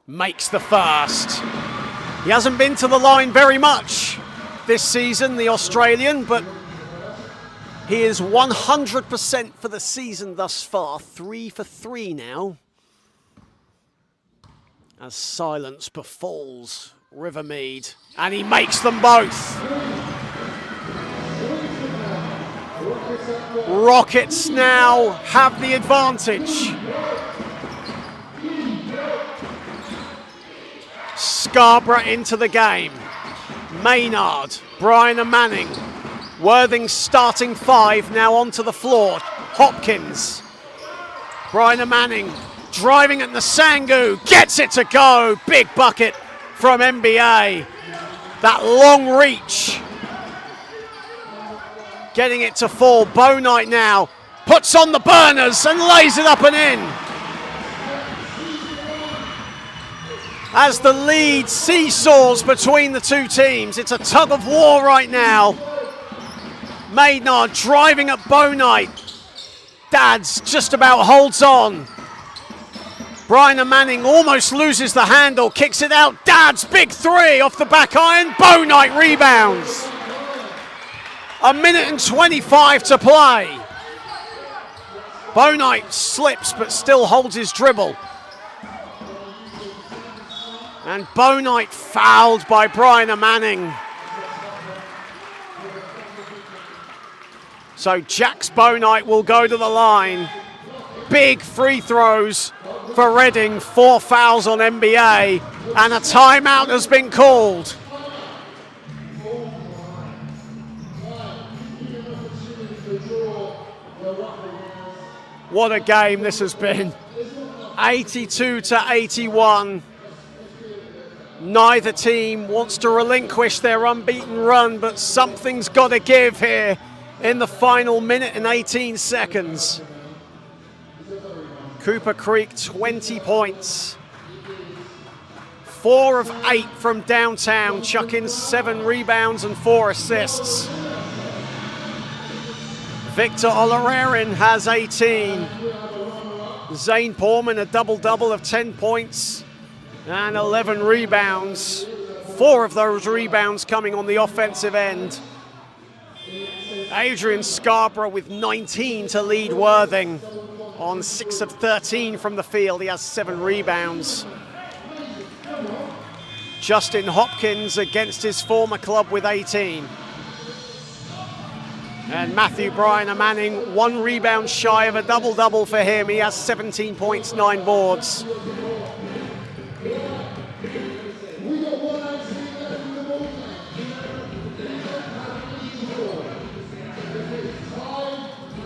Makes the first. He hasn't been to the line very much this season, the Australian, but he is 100% for the season thus far. 3 for 3 now. As silence befalls Rivermead, and he makes them both. Rockets now have the advantage. Scarborough into the game. Maynard, Brian and Manning. Worthing's starting five now onto the floor. Hopkins. Brian and Manning driving at Nsangu. Gets it to go. Big bucket from NBA. That long reach. Getting it to fall. Bo Knight now puts on the burners and lays it up and in. As the lead seesaws between the two teams, it's a tug of war right now. Maynard driving at Bo Knight. Dads just about holds on. Brian and Manning almost loses the handle, kicks it out. Dads, big three off the back iron. Bo Knight rebounds. 1 minute and 25 to play. Bo Knight slips but still holds his dribble. And Bo Knight fouled by Brian and Manning. So Jax Bo Knight will go to the line. Big free throws for Reading. 4 fouls on NBA. And a timeout has been called. What a game this has been. 82-81. Neither team wants to relinquish their unbeaten run, but something's got to give here in the final minute and 18 seconds. Cooper Creek, 20 points. 4 of 8 from downtown, chucking 7 rebounds and 4 assists. Victor Olarerin has 18. Zane Porman, a double-double of 10 points and 11 rebounds. 4 of those rebounds coming on the offensive end. Adrian Scarborough with 19 to lead Worthing. On 6 of 13 from the field, he has 7 rebounds. Justin Hopkins against his former club with 18. And Matthew Brian and Manning, 1 rebound shy of a double-double for him. He has 17 points, 9 boards.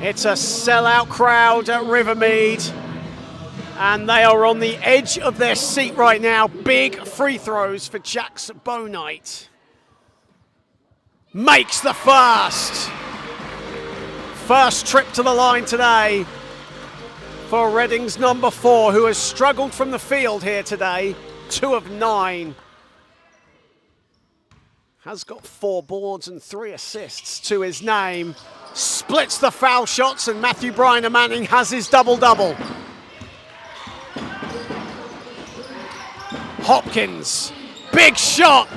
It's a sellout crowd at Rivermead, and they are on the edge of their seat right now. Big free throws for Jax Bo Knight. Makes the first. First trip to the line today for Reading's number 4, who has struggled from the field here today. 2 of 9. Has got 4 boards and 3 assists to his name. Splits the foul shots, and Matthew Brian and Manning has his double-double. Hopkins, big shot,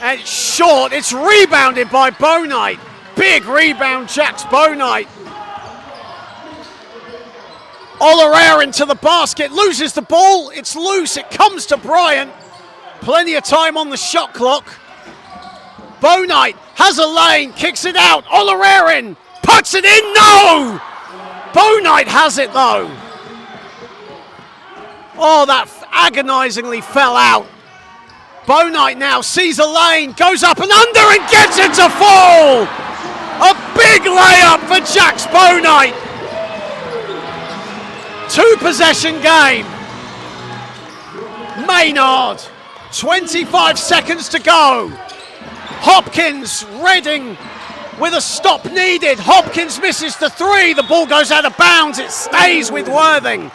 and it's short. It's rebounded by Bo Knight. Big rebound, Jax Bo Knight. Olarerin to the basket, loses the ball. It's loose, it comes to Bryant. Plenty of time on the shot clock. Bo Knight has a lane, kicks it out. Olarerin puts it in, no! Bo Knight has it though. Oh, that agonizingly fell out. Bo Knight now sees a lane, goes up and under and gets it to fall. A big layup for Jax Bo Knight. 2-possession game. Maynard, 25 seconds to go. Hopkins, Reading with a stop needed. Hopkins misses the 3. The ball goes out of bounds. It stays with Worthing.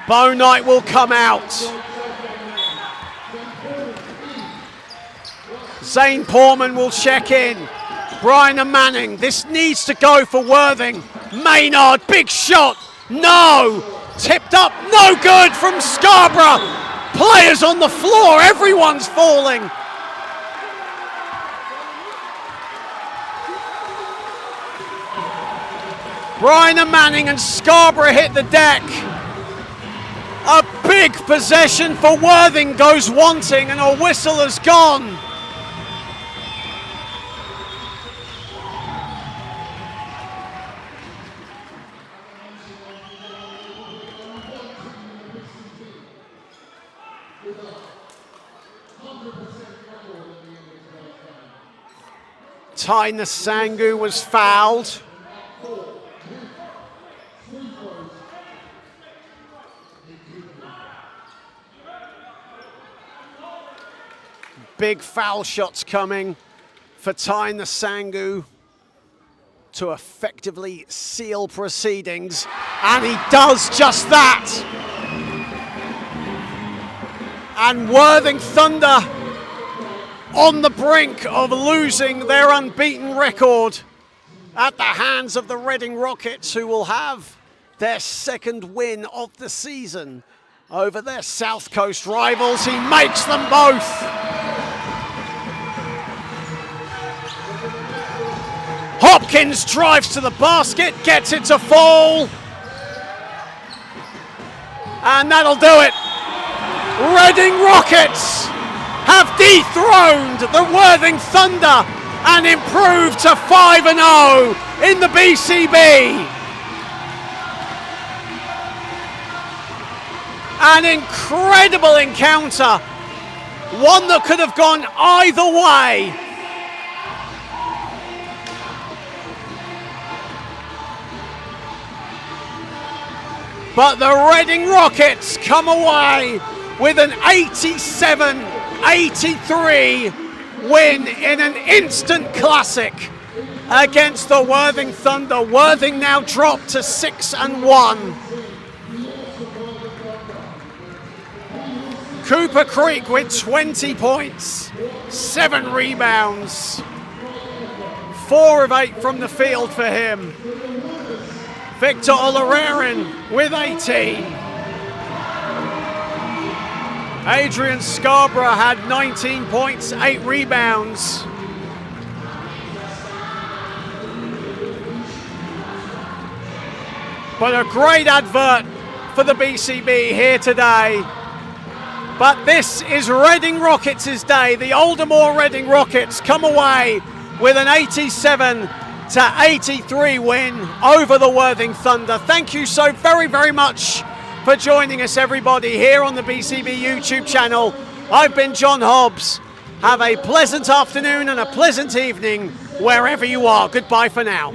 Bo Knight will come out. Zane Porman will check in. Brian and Manning, this needs to go for Worthing. Maynard, big shot, no. Tipped up, no good from Scarborough. Players on the floor, everyone's falling. Bryan and Manning and Scarborough hit the deck. A big possession for Worthing goes wanting, and a whistle has gone. Taina Sangu was fouled. Big foul shots coming for Taina Sangu to effectively seal proceedings, and he does just that. And Worthing Thunder on the brink of losing their unbeaten record at the hands of the Reading Rockets, who will have their second win of the season over their South Coast rivals. He makes them both. Hopkins drives to the basket, gets it to fall, and that'll do it. Reading Rockets have dethroned the Worthing Thunder and improved to 5-0 in the BCB. An incredible encounter, one that could have gone either way. But the Reading Rockets come away with an 87-83 win in an instant classic against the Worthing Thunder. Worthing now dropped to 6-1. Cooper Creek with 20 points, 7 rebounds, 4 of 8 from the field for him. Victor Olarerin with 18. Adrian Scarborough had 19 points, 8 rebounds. But a great advert for the BCB here today. But this is Reading Rockets' day. The Aldermore Reading Rockets come away with an 87-83 win over the Worthing Thunder. Thank you so very, very much for joining us, everybody, here on the BCB YouTube channel. I've been John Hobbs. Have a pleasant afternoon and a pleasant evening wherever you are. Goodbye for now.